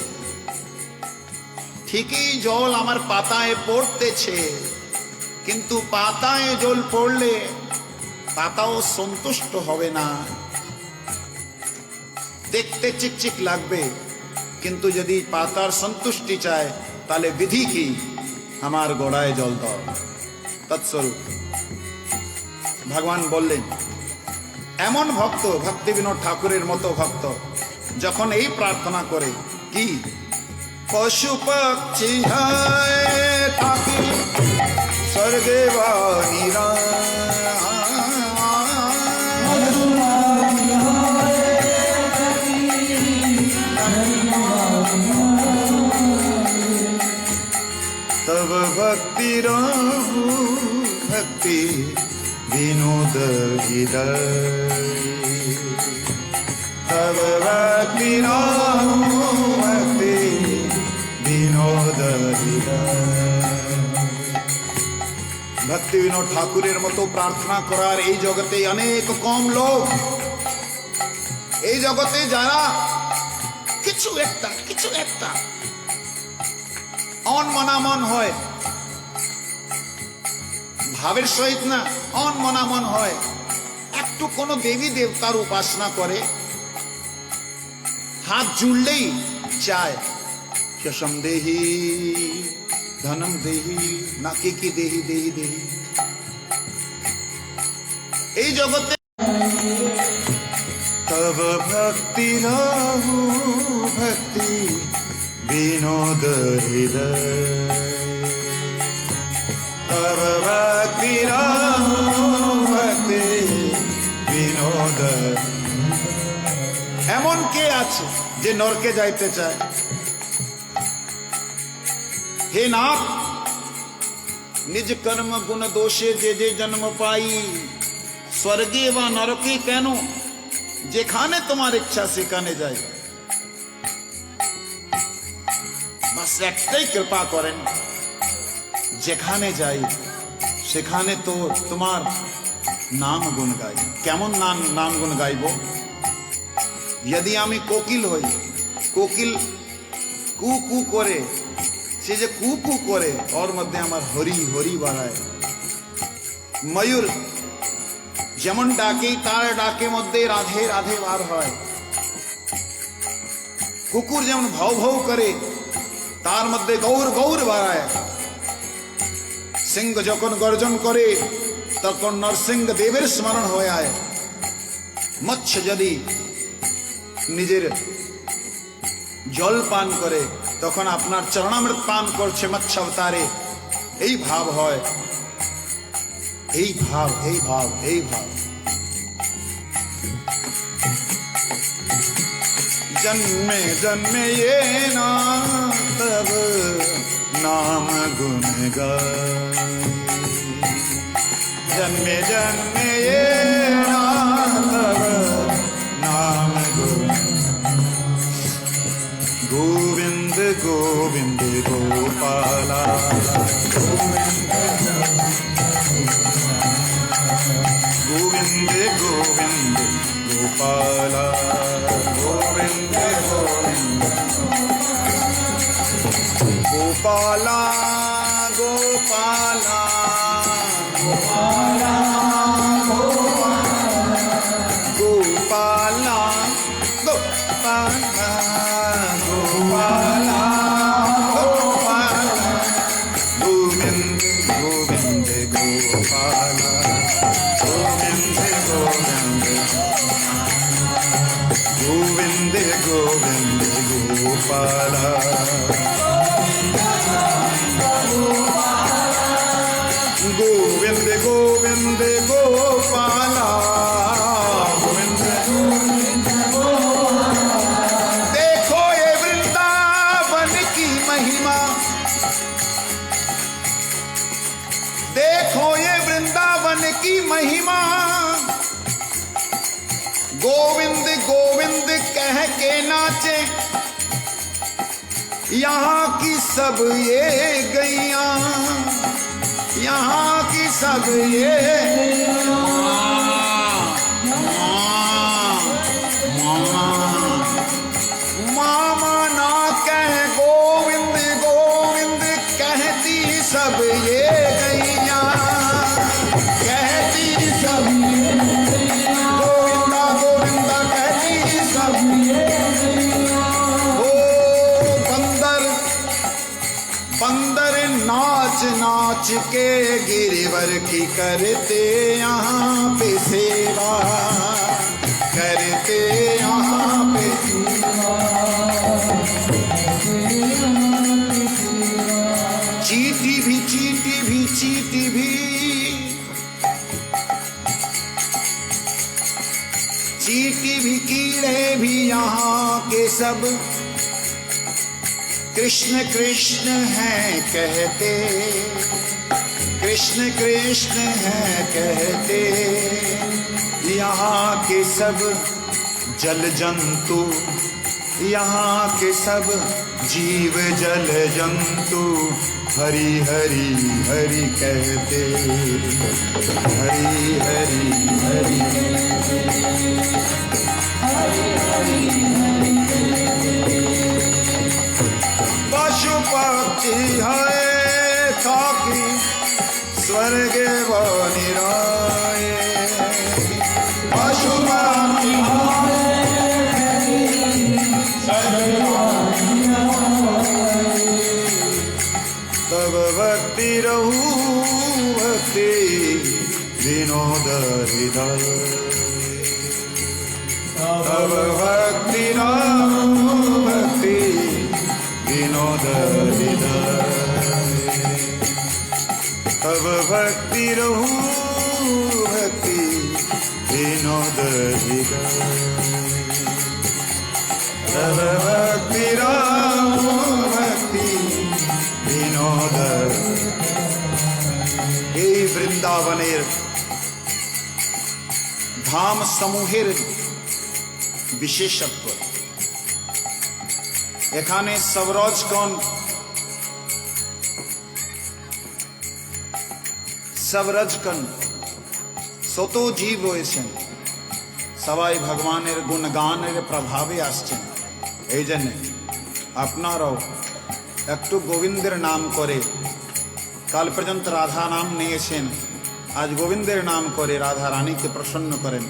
Speaker 1: ঠিকই জল আমার পাতায় পড়তেছে, কিন্তু পাতায় জল পড়লে পাতাও সন্তুষ্ট হবে না, দেখতে চিকচিক লাগবে। কিন্তু যদি পাতার সন্তুষ্টি চায় তাহলে বিধি কি? আমার গোড়ায় জল দাও। তৎস্বরূপ ভগবান বললেন, এমন ভক্ত, ভক্তি বিনোদ ঠাকুরের মতো ভক্ত যখন এই প্রার্থনা করে, কি পশু পক্ষী হয় থাকি স্বর্গে বা तब भक्ति रहू भक्ति विनोद हृदय, तब भक्ति रहू भक्ति विनोद हृदय। ভক্তি বিনোদ ঠাকুরের মতো প্রার্থনা করার এই জগতে অনেক কম লোক। এই জগতে যারা কিছু একটা অনমনামন হয়, ভাবের সহিত না, অনমনামন হয়, একটু কোন দেবী দেবতার উপাসনা করে, হাত জুড়লেই চায় শশম দেহি ধনম দেহি, নাকি কি দেহি দেহি দেহি। এই জগতে তব ভক্তি রাহু ভক্তি বিনোদ হৃদয়, তব ভক্তি রাহু ভক্তি বিনোদ। এমন কে আছে যে নরকে যাইতে চায়? हे नाथ, निज कर्म गुण दोषे जे जे जन्म पाई, स्वर्गे व नरके केन, যেখানে তোমার ইচ্ছা সেখানে যাই। বাস একটাই কৃপা করেন, যেখানে যাই সেখানে তো তোমার নাম গুণ গাই। কেমন নাম গুণ গাইব? যদি আমি কোকিল হই, কোকিল কু কু করে, সে যে কু কু করে ওর মধ্যে আমার হরি হরি বাড়ায়। ময়ূর যেমন ডাকে, তার ডাকে মধ্যে রাধে রাধে বার হয়। কুকুর যেমন ভাউ ভাউ করে, তার মধ্যে গৌর গৌর বাড়ায়। সিংহ যখন গর্জন করে তখন নরসিংহ দেবের স্মরণ হয়ে আয়। মৎস্য যদি নিজের জল পান করে তখন আপনার চরণামৃত পান করছে মৎস্য অবতারে। এই ভাব হয়, এই ভাব, এই ভাব, এই ভাব। जन्मे जन्मे ये ना तब नाम गुण गाए, जन्मे जन्मे ये ना तब नाम गुण। गोविंद गोविंद गोपाला, गोविंद गोविंद गोपाला, गोविंद गोविंद गोपाला गोपाला गोपाला गोपाला गोपाला गोपाला गोपाला गोविंद गोविंद गोपाला गोविंद गोविंद गोविंद गोविंद गोपाला गोविंद गोविंद गोपाला गोविंद देखो ये वृंदावन की महिमा, देखो ये वृंदावन की महिमा। गोविंद गोविंद कह के नाचे यहाँ की सब ये गैया, यहाँ की सब ये मामा ना कह गोविंद गोविंद कहती सब ये गैया, कहती सब गोविंदा गोविंदा कहती सब ओ बंदर बंदर नाच नाच के गिरिवर की करते यहाँ पे सेवा, करते यहाँ पे चीटी भी चीटी भी चीटी भी चीटी भी कीड़े भी यहाँ के सब कृष्ण कृष्ण है कहते, कृष्ण कृष्ण है कहते। यहाँ के सब जल जंतु, यहाँ के सब जीव जल जंतु हरि हरि हरि कहते, हरि हरि हरि पशु पक्षी है थाकी स्वर्ग बनिराए, पशु पक्षी तब भक्ति रहू भक्ति विनोद हृदय, तब भक्ति रहू भक्ति विनोद हृदय, तब भक्ति रहू भक्ति विनोद हृदय, तब भक्ति रहू भक्ति विनोद। এই বৃন্দাবনের ধাম সমূহের বিশেষত্ব, এখানে সবরজগণ শত জীব রয়েছেন, সবাই ভগবানের গুণগানের প্রভাবে আসছেন। এই জন্য আপনারাও একটু গোবিন্দের নাম করে, কাল পর্যন্ত রাধা নাম নিয়েছেন, আজ গোবিন্দের নাম করে রাধা রানীকে প্রসন্ন করেন।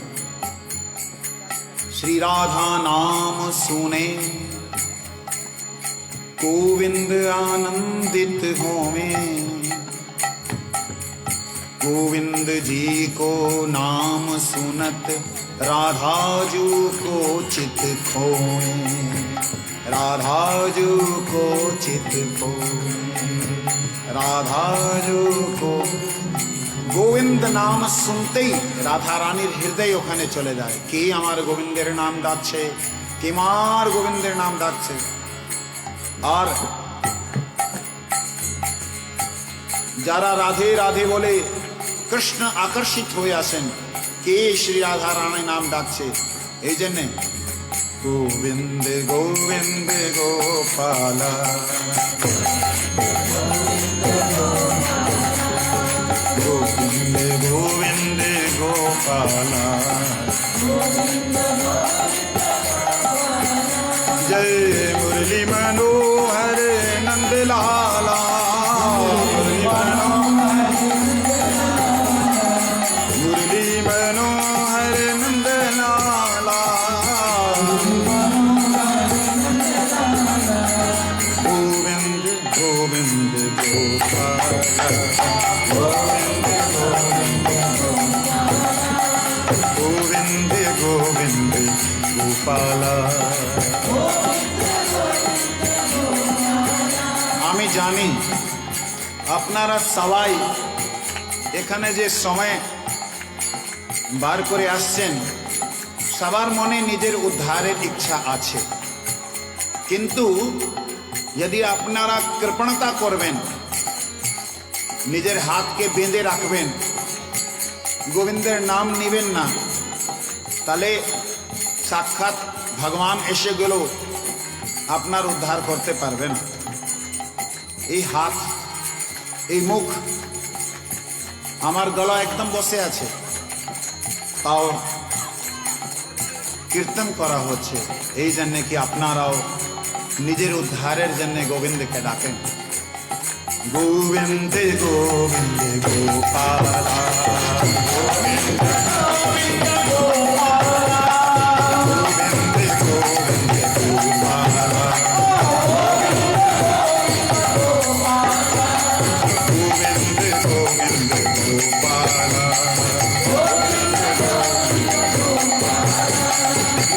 Speaker 1: श्री राधा नाम सुने गोविंद आनंदित होवे, गोविंद जी को नाम सुनत राधा जू को चित खोए, राधा जू को चित खोए, राधा जू को। গোবিন্দ নাম শুনতেই রাধা রানীর হৃদয় ওখানে চলে যায়, কে আমার গোবিন্দের নাম ডাকছে, কে আমার গোবিন্দের নাম ডাকছে। আর যারা রাধে রাধে বলে কৃষ্ণ আকর্ষিত হয়ে আসেন, কে শ্রী রাধা রানীর নাম ডাকছে। এই জন্যে গোবিন্দ গোবিন্দ গোপালা, गोविंद गोविंद गोपाला, जय मुरली मनोहर नंदलाल
Speaker 2: गोविंद गोविंद गोपाला।
Speaker 1: আমি জানি আপনারা সবাই এখানে যে সময় বার করে আসছেন, সবার মনে নিজের উদ্ধারের ইচ্ছা আছে, কিন্তু যদি আপনারা কৃপণতা করবেন, নিজের হাতকে বেঁধে রাখবেন, গোবিন্দের নাম নেবেন না, তাহলে সাক্ষাৎ ভগবান এসে গেল আপনার উদ্ধার করতে পারবেন। এই হাত, এই মুখ, আমার গলা একদম বসে আছে, তাও কীর্তন করা হচ্ছে এই জন্যে কি আপনারাও নিজের উদ্ধারের জন্য গোবিন্দকে ডাকেন।
Speaker 2: गोविंद गोविंद गोपाला। गोविंद गोविंद गोपाला। गोविंद गोविंद गोपाला। गोविंद गोविंद गोपाला।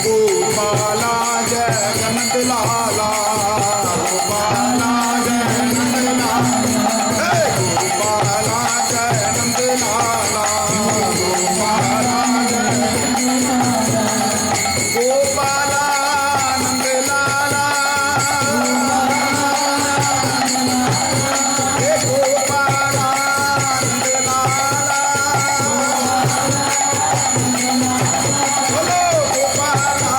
Speaker 1: गोपाला जगन्नाथ लाला, गोपाला जगन्नाथ लाला, गोपाला जगन्नाथ लाला, गोपाला गोपाला नंद लाला, हे गोपाला नंद लाला, बोलो गोपाला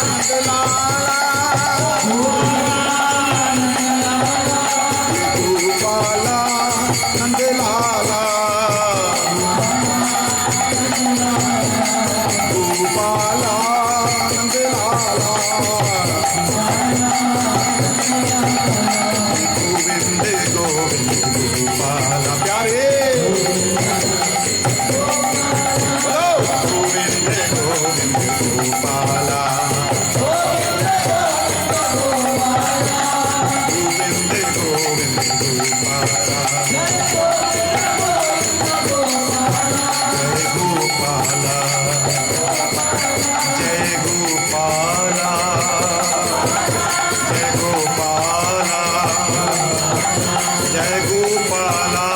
Speaker 1: नंद लाला, गोपाला नंद लाला, गोपाला नंद लाला।
Speaker 2: गोविंद गोविंद गोपाला।
Speaker 1: प्यारे बोलो
Speaker 2: गोविंद गोविंद गोपाला। गोविंद गोविंद गोपाला। जय गोपाला। जय गोपाला। जय गोपाला।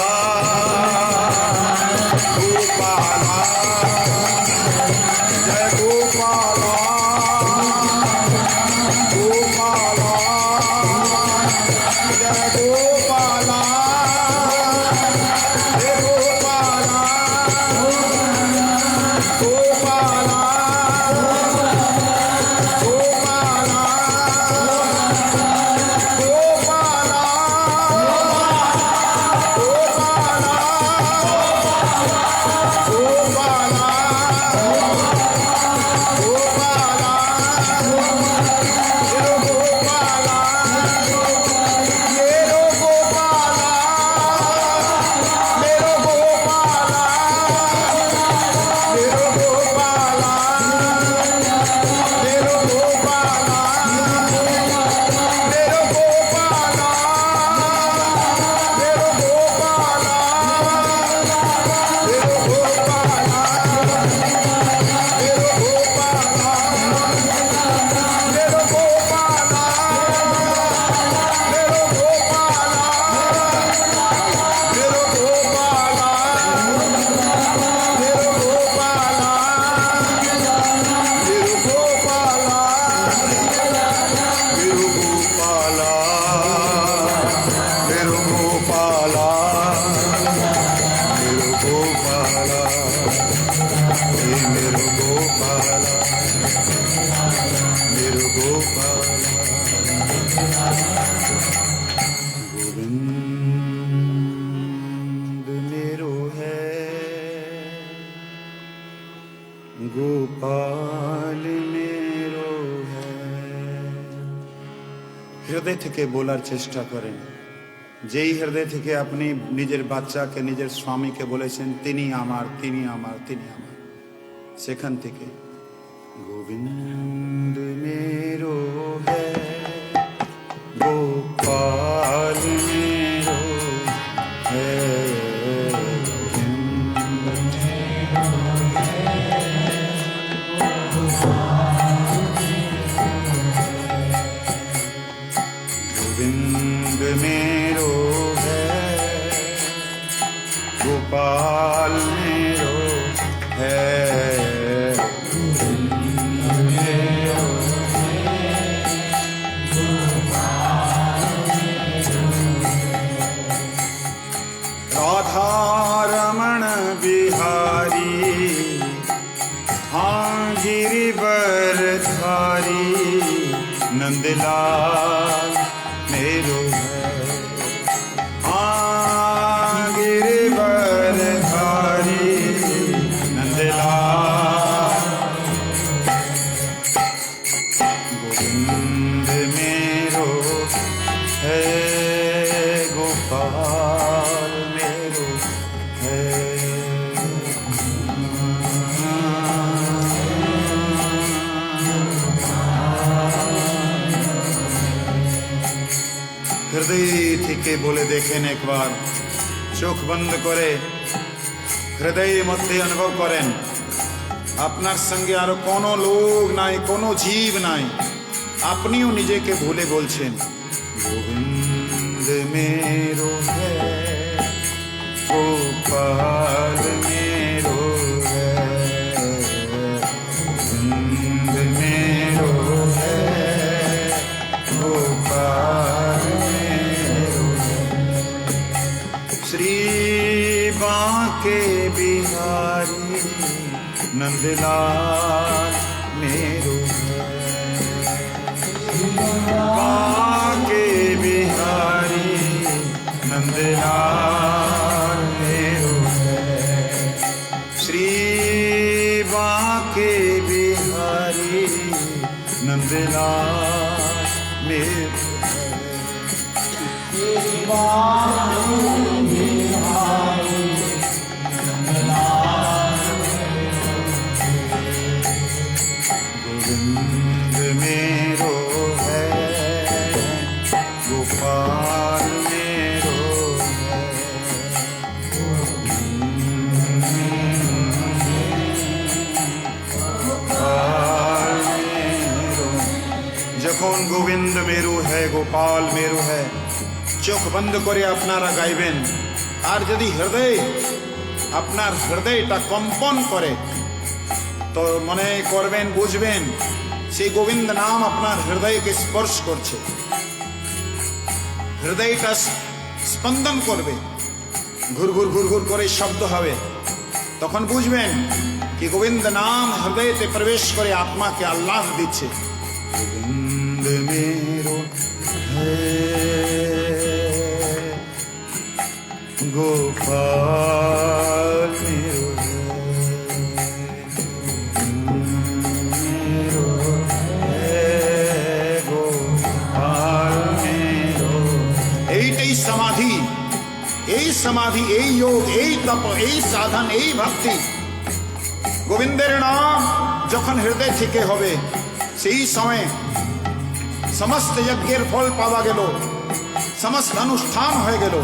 Speaker 1: गोपाला, जय गोपाला, गोपाला, जय गोपाला, जय गोपाला, गोपाला, गोपाला, गोपाला, गोपाला, गोपाला, ये लो गोपाला, ये लो गोपाला, ये लो गोपाला, ये लो गोपाला, ये लो गोपाला, ये लो गोपाला, ये लो गोपाला, ये लो गोपाला, मेरो गोपाला, मेरो गोपाला, मेरो गोपाला, मेरो गोपाला, मेरो गोपाला, मेरो गोपाला,
Speaker 2: मेरो गोपाला। मेरो गोपाला। मेरो गोपाला। हे मेरो गोपाला। मेरो गोपाला। गोविंद मेरो है, गोपाल मेरो है।
Speaker 1: হৃদয় থেকে বলার চেষ্টা করেন। যেই হৃদয় থেকে আপনি নিজের বাচ্চাকে, নিজের স্বামীকে বলেছেন তিনি আমার, তিনি আমার, তিনি আমার, সেখান থেকে
Speaker 2: गोविंद मेरो है, गोपाल मेरो
Speaker 1: गोपाल मेरो है। राधा रमण बिहारी हाँ गिरिवर धारी नंदलाल मेरो है। हाँ गिरिवर धारी नंदलाल गोविंद मेरो है गोपाल मेरो है। হৃদয় থেকে বলে দেখেন একবার, চোখ বন্ধ করে হৃদয়ের মধ্যে অনুভব করেন আপনার সঙ্গে আর কোনো লোক নাই, কোনো জীব নাই, আপনিও নিজেকে ভুলে বলছেন গোবিন্দ मेरो है गोपाल मेरो है। गोविंद मेरो है गोपाल मेरो है। श्री बांके बिहारी नंदलाल मेरो है। बांके बिहारी नंदलाल मेरो है। श्री बांके बिहारी नंदलाल मेरो गोविंद मेरो है गोपाल मेरो है। गोपाल मेरो যখন গোবিন্দ মেরু है গোপাল মেরু है চোখ বন্ধ করে আপনারা গাইবেন। আর যদি হৃদয় আপনার হৃদয়টা কম্পন করে তো মনে করবেন, বুঝবেন সেই গোবিন্দ নাম আপনার হৃদয়কে স্পর্শ করছে, হৃদয়টা স্পন্দন করবে, ঘুরঘুর ঘুরঘুর করে শব্দ হবে, তখন বুঝবেন কি গোবিন্দ নাম হৃদয়তে প্রবেশ করে আত্মাকে আহ্লাদ দিচ্ছে। গোবিন্দ मेरो है गोपाल मेरो है। मेरो है गोपाल मेरो। এইটাই সমাধি, এই সমাধি, এই যোগ, এই তপ, এই সাধন, এই ভক্তি। গোবিন্দের নাম যখন হৃদয় থেকে হবে সেই সময় সমস্ত যজ্ঞের ফল পাওয়া গেল, সমস্ত অনুষ্ঠান হয়ে গেল,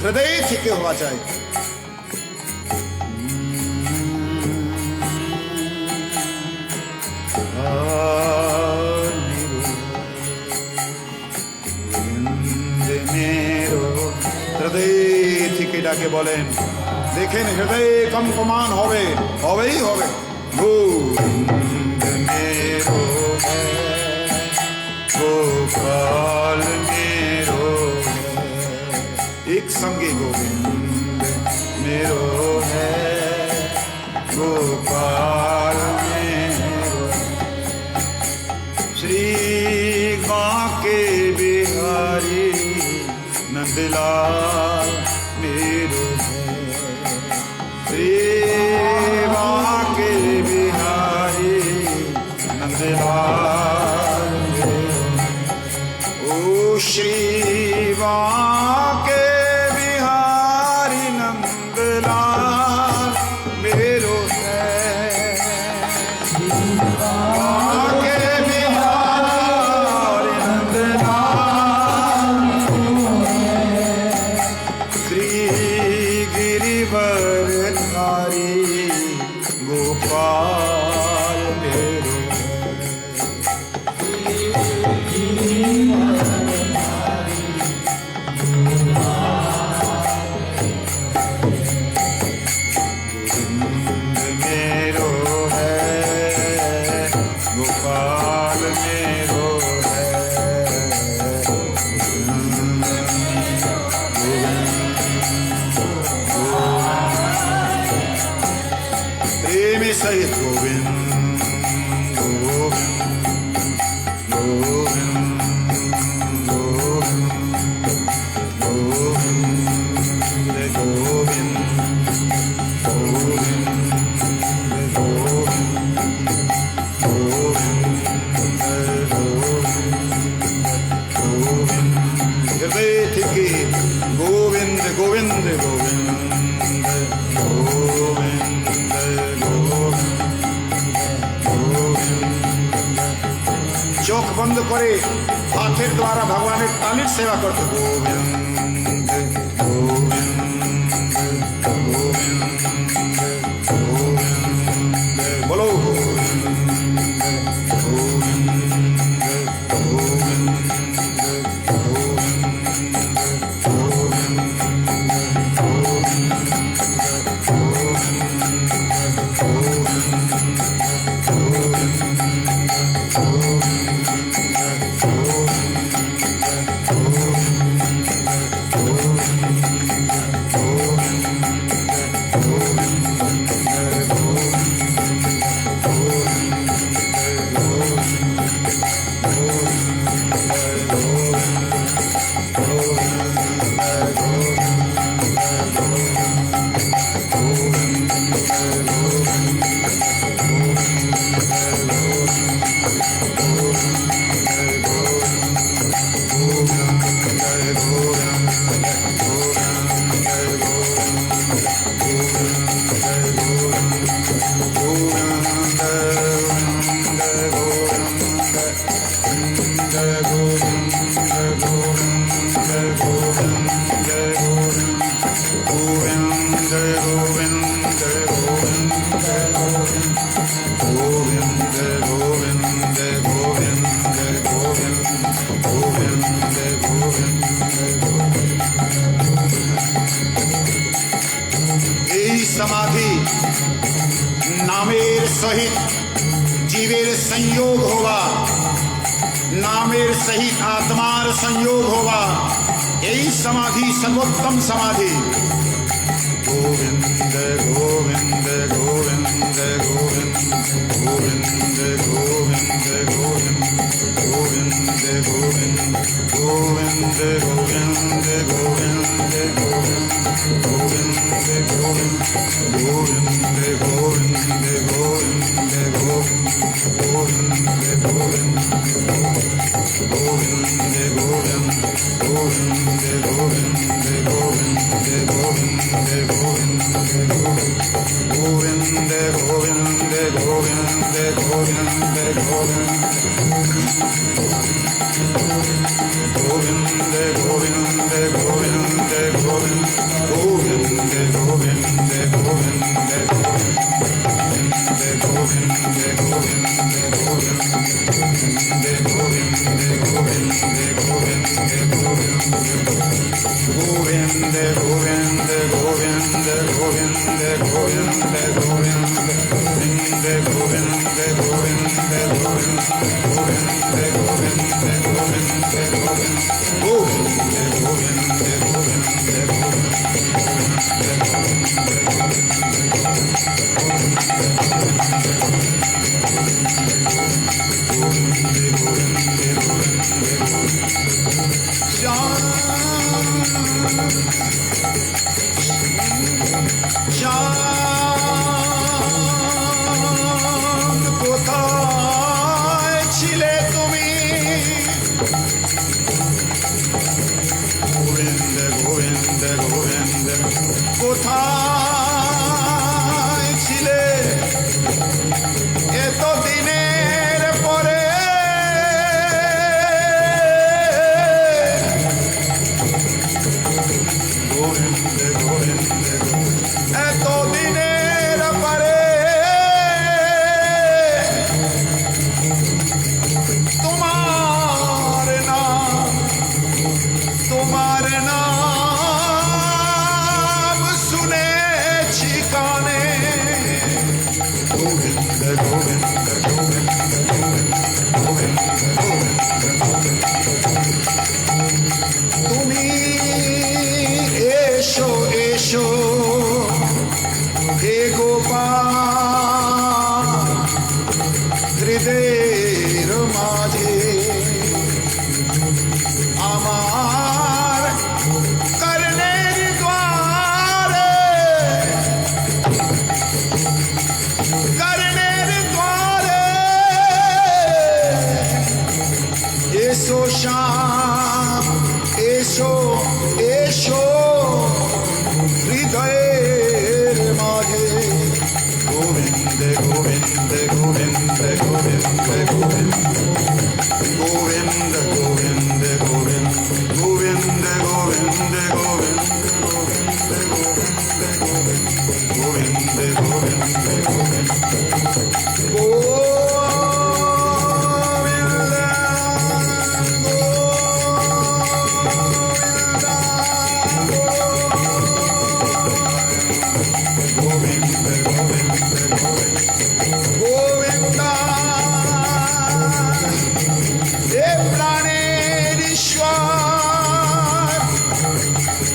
Speaker 1: হৃদয় থেকে হওয়া যায়। হৃদয় থেকে ডাকে বলেন, দেখেন হৃদয় কম্পমান হবে, হবেই হবে। গোবিন্দ मेरो है गोपाल मेरो है। एक संगे गोविंद मेरो है गोपाल मेरो। श्री बांके बिहारी नंदलाल मेरो है। श्री बांके बिहारी नंदलाल मेरो। ओ श्री बांके बिहारी नंदलाल मेरो है। बांके बिहारी नंदलाल श्री गिरिवर धारी गोपाल मेरो है। प्रेम सहित गोविंद गोविंद गोविंद चोख बंद करे हाथेर द्वारा भगवान तालिर सेवा करते गोविंद बोलो समाधि नामेर सहित जीवेर संयोग होगा, नामेर सहित आत्मार संयोग होगा। यही समाधि सर्वोत्तम समाधि। गोविंद गोविंद गोविंद गोविंद गोविंद गोविंद गोविंद गोविंद गोविंद गोविंद गोविंद गोविंद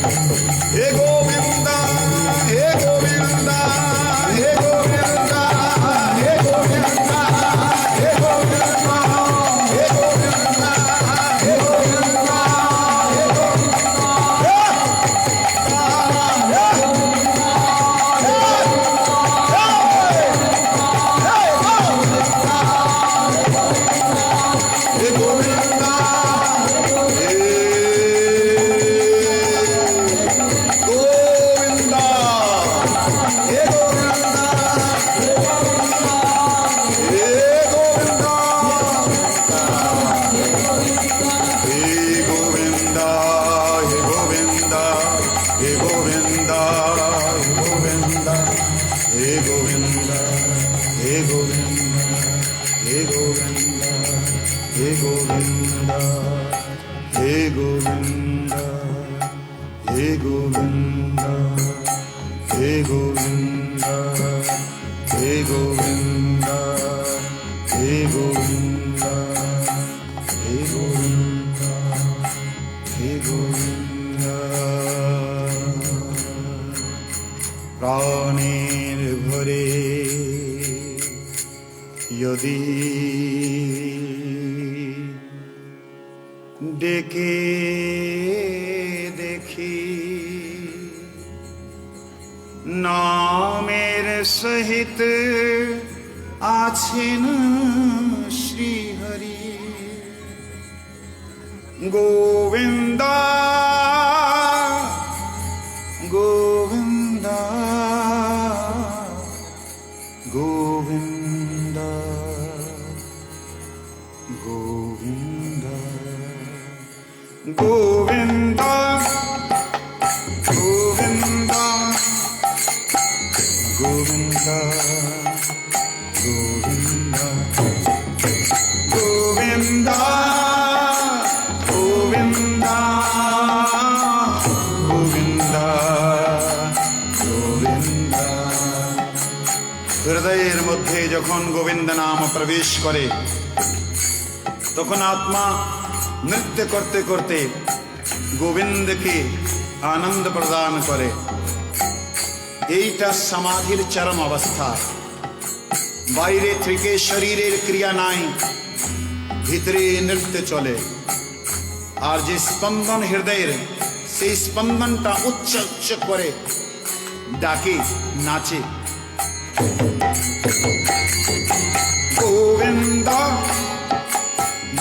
Speaker 1: हे गोविंदा हे गोविंदा हे गोविंदा हे गोविंदा हे गोविंदा हे गोविंदा हे गोविंदा प्राणेर भरे यदि डेके देखी नामेर सहित आछेन श्रीहरि गोविंदा गोविंदा गोविंदा गोविंदा गोविंदा गोविंदा गोविंदा गोविंदा गोविंदा गोविंदा गोविंदा गोविंदा हृदयेर मध्य যখন गोविंद नाम प्रवेश करे তখন आत्मा नृत्य करते करते गोविंद के आनंद प्रदान करे এইটা সমাধির চরম অবস্থা বাইরে থেকে শরীরের ক্রিয়া নাই ভিতরে নৃত্য চলে আর যে স্পন্দন হৃদয়ের সেই স্পন্দনটা উচ্চ উচ্চ করে ডাকে নাচে গোবিন্দা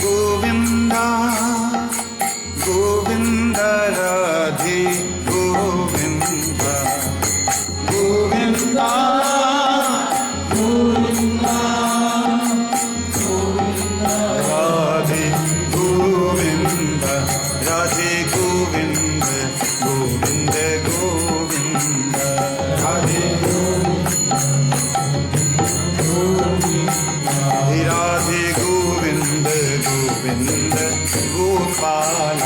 Speaker 1: গোবিন্দা গোবিন্দা রাধে গোবিন্দা গোবিন্দা গোবিন্দা গোবিন্দা রাধে গোবিন্দা রাধে গোবিন্দ গোবিন্দ গোবিন্দ রাধে রাধে গোবিন্দ গোবিন্দ গোপাল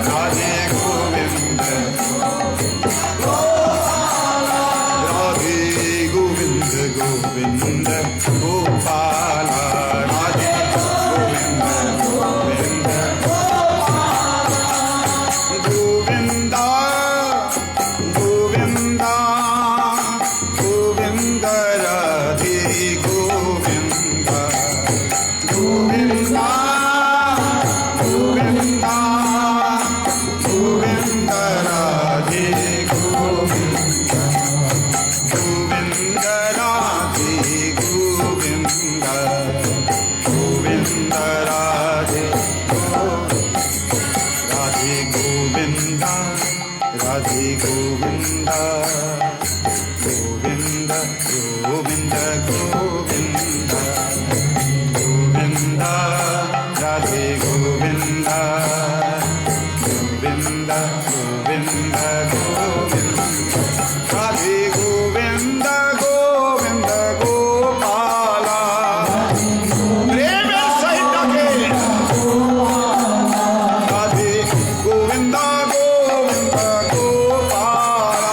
Speaker 1: রাধে গোবিন্দ गोविंद गोपाल राधे गोविंद गोविंद गोविंदा गोविंदा गोविंद राधे गोविंदा गोविंदा गोविंदा गोविंद राधे गोविंद गोविंद राधे गोविंद गोविंद राधे राधे गोविंद राधे गोविंद गोविंद गोविंद गोविंद गोविंद राधे गोविंद गोविंद गोविंद गोविंद राधे गोविंद गोविंद गोपाल प्रेम सहित डाके राधे गोविंद गोविंद गोपाल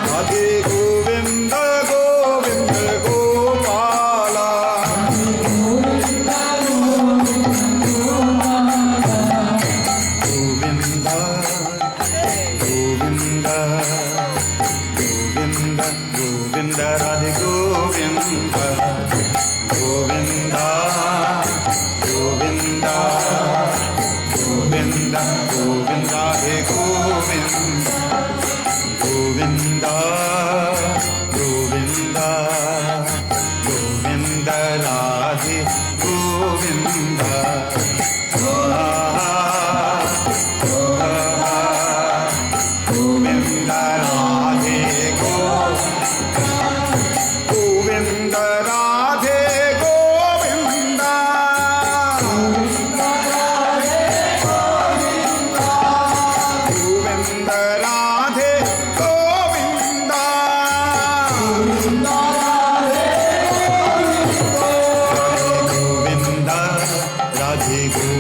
Speaker 1: राधे गोविंद गोविंद गोपाल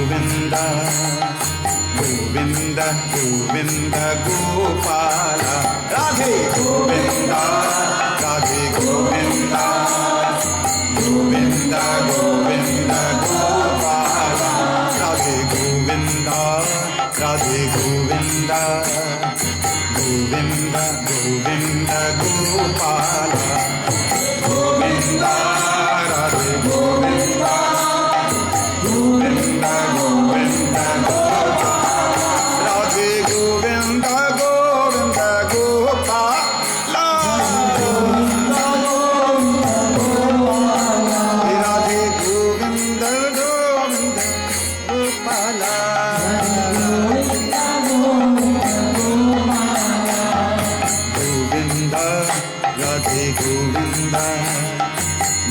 Speaker 1: गोविंद गोविंद गोविंद गोपाल राधे गोविंद राधे गोविंद गोविंद गोविंद गोपाल राधे गोविंद राधे गोविंद गोविंद गोविंद गोपाल गोविंद राधे गोविंद गोविंद गोविंद राधे गोविंद गोविंद गोपाल राधे गोविंद गोविंद गोपाल गोविंद राधे गोविंद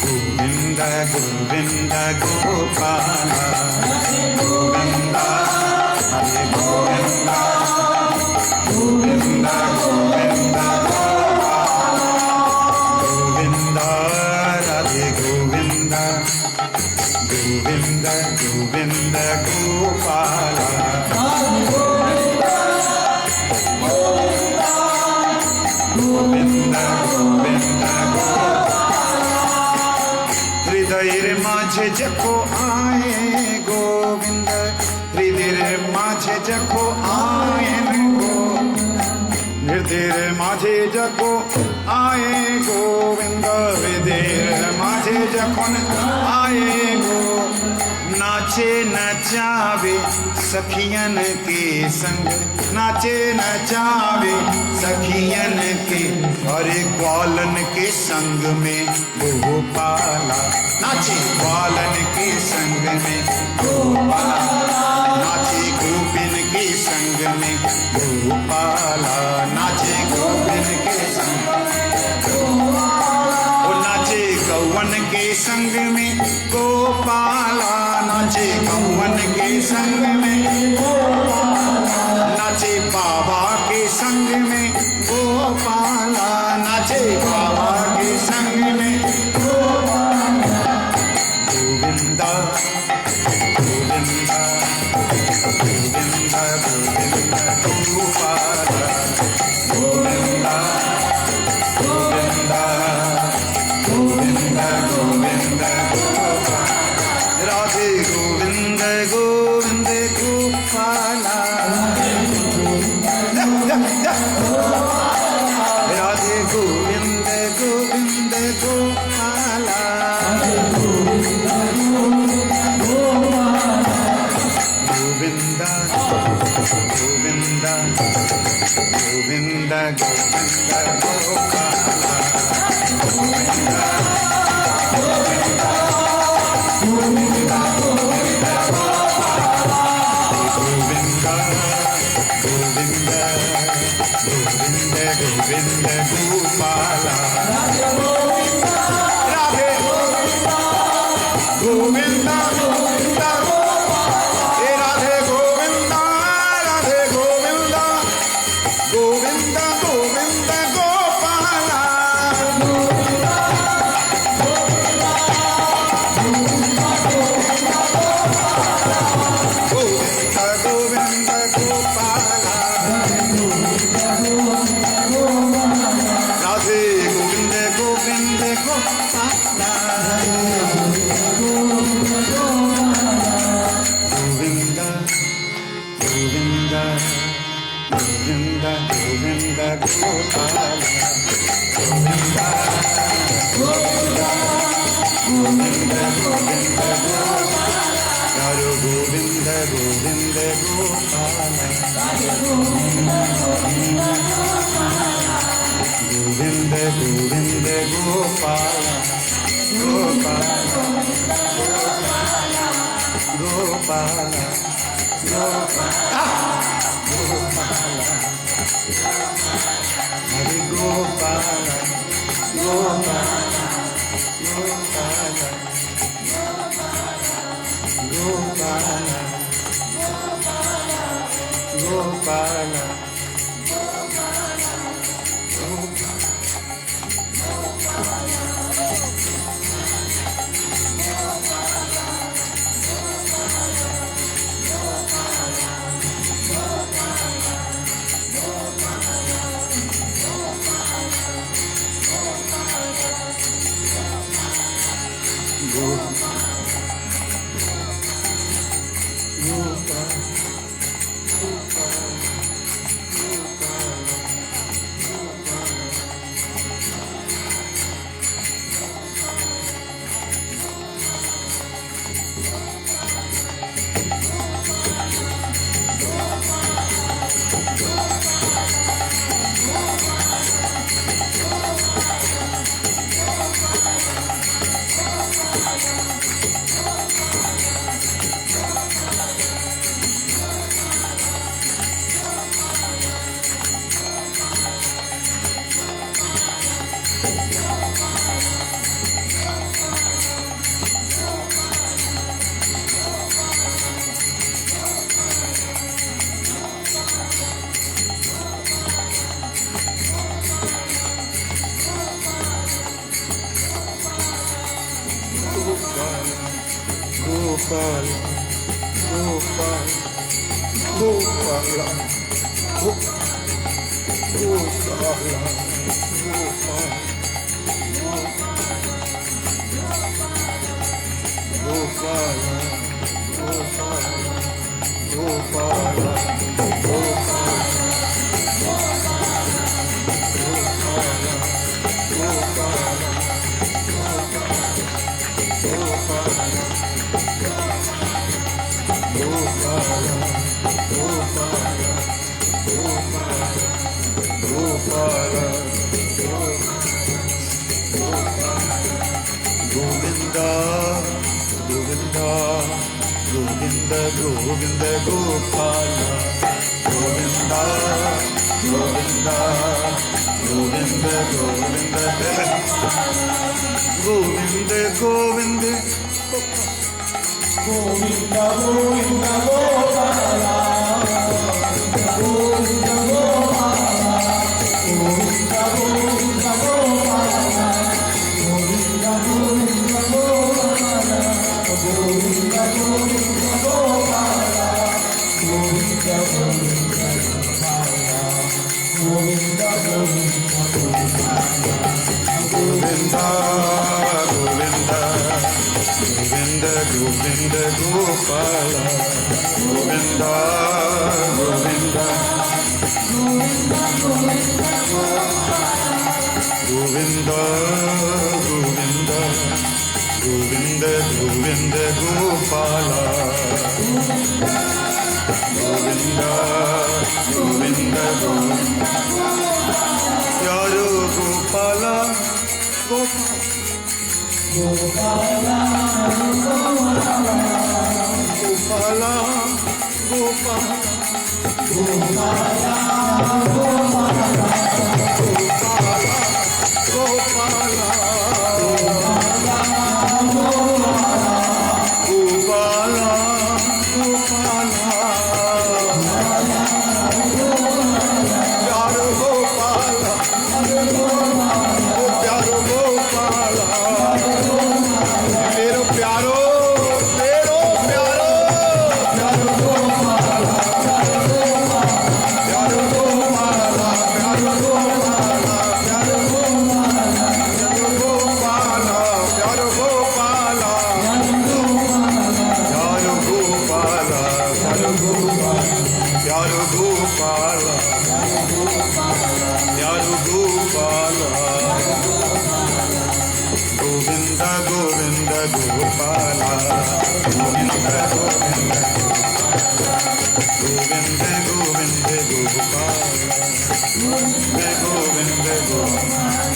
Speaker 1: गोविंद गोविंद गोपाल गोविंद हरे गोविंद गोविंद गोविंद गोविंद राधे गोविंद गोविंद गोविंद गोपाल गोविंद गोविंद हृदय माझे जखो आए गोविंद हृदय माझे जखो आए हृदय माझे जखो आए गोविंद हृदय माझे जखोन आए गो नाचे नचावे सखियन के संग नाचे नचावे सखियन के अरे ग्वालन के संग में गोपाला नाचे ग्वालन के संग में गोपाला नाचे गोपिन के संग में गोपाला नाचे गोपिन के संग ओ नाचे गौवन के संग में गोपाला नाचे गौवन के संग में नाचे बाबा के संग में गोपाला नाचे बाबा के संग में गोविंद गोविंद गोविंद गोविंद गोपाल गोविंद गोविंद गोविंद गोविंद राधे गोविंद गोविंद गोपाल राधे गोविंद गोविंद गोपाल गोविंद गोविंद गोविंद गोविंद गोपाल गोविंद गोपाल राधे गोविंद गोविंद हे राधे गोविंद राधे गोविंद गोविंद गोविंद गोपाल गोविंद गोपाल राधे गोविंद गोविंद गोपाल गोविंद गोविंद गोविंद गोविंद गोपाल गोविंद गोविंद गोविंद गोविंद चारो गोविंद गोविंद गोपाल गोविंद गोविंद गोपाल गोपाल गोपाल गोपाल हरे गोपाल गोपाल गोपाल गोपाल गोपाल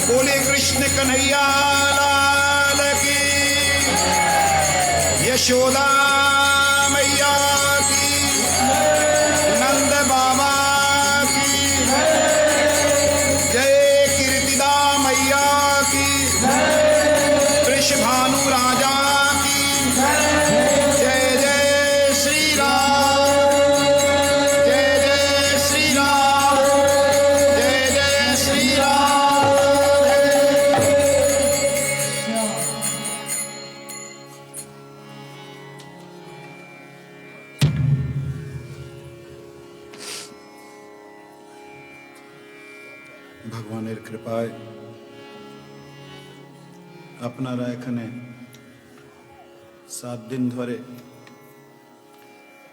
Speaker 1: बोले कृष्ण कन्हैया लाल की, यशोदा मैया की, नंद बाबा की जय, कीर्तिदा मैया की, वृषभानु राजा की जय, जय श्री राम, जय जय श्री राम, जय जय श्री राम। ভগবানের কৃপায় আপনারা এখানে 7 দিন ধরে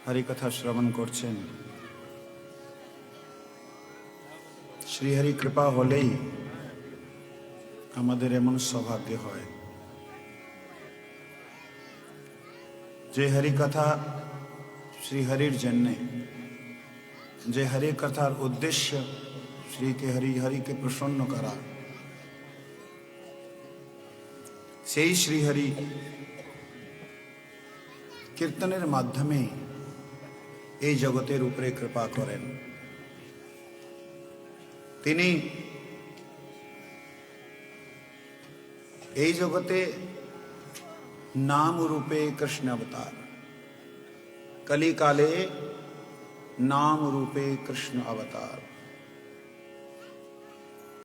Speaker 1: হরিকথা শ্রবণ করছেন, শ্রীহরি কৃপা হলেই আমাদের এমন সৌভাগ্য হয় যে হরিকথা শ্রীহরির জন্যে, যে হরি কথার উদ্দেশ্য শ্রীকে হরিকে প্রসন্ন করা, সেই শ্রীহরি কীর্তনের মাধ্যমে এই জগতের উপরে কৃপা করেন। তিনি এই জগতে नाम रूपे कृष्ण अवतार, कलिकाले नाम रूपे कृष्ण अवतार।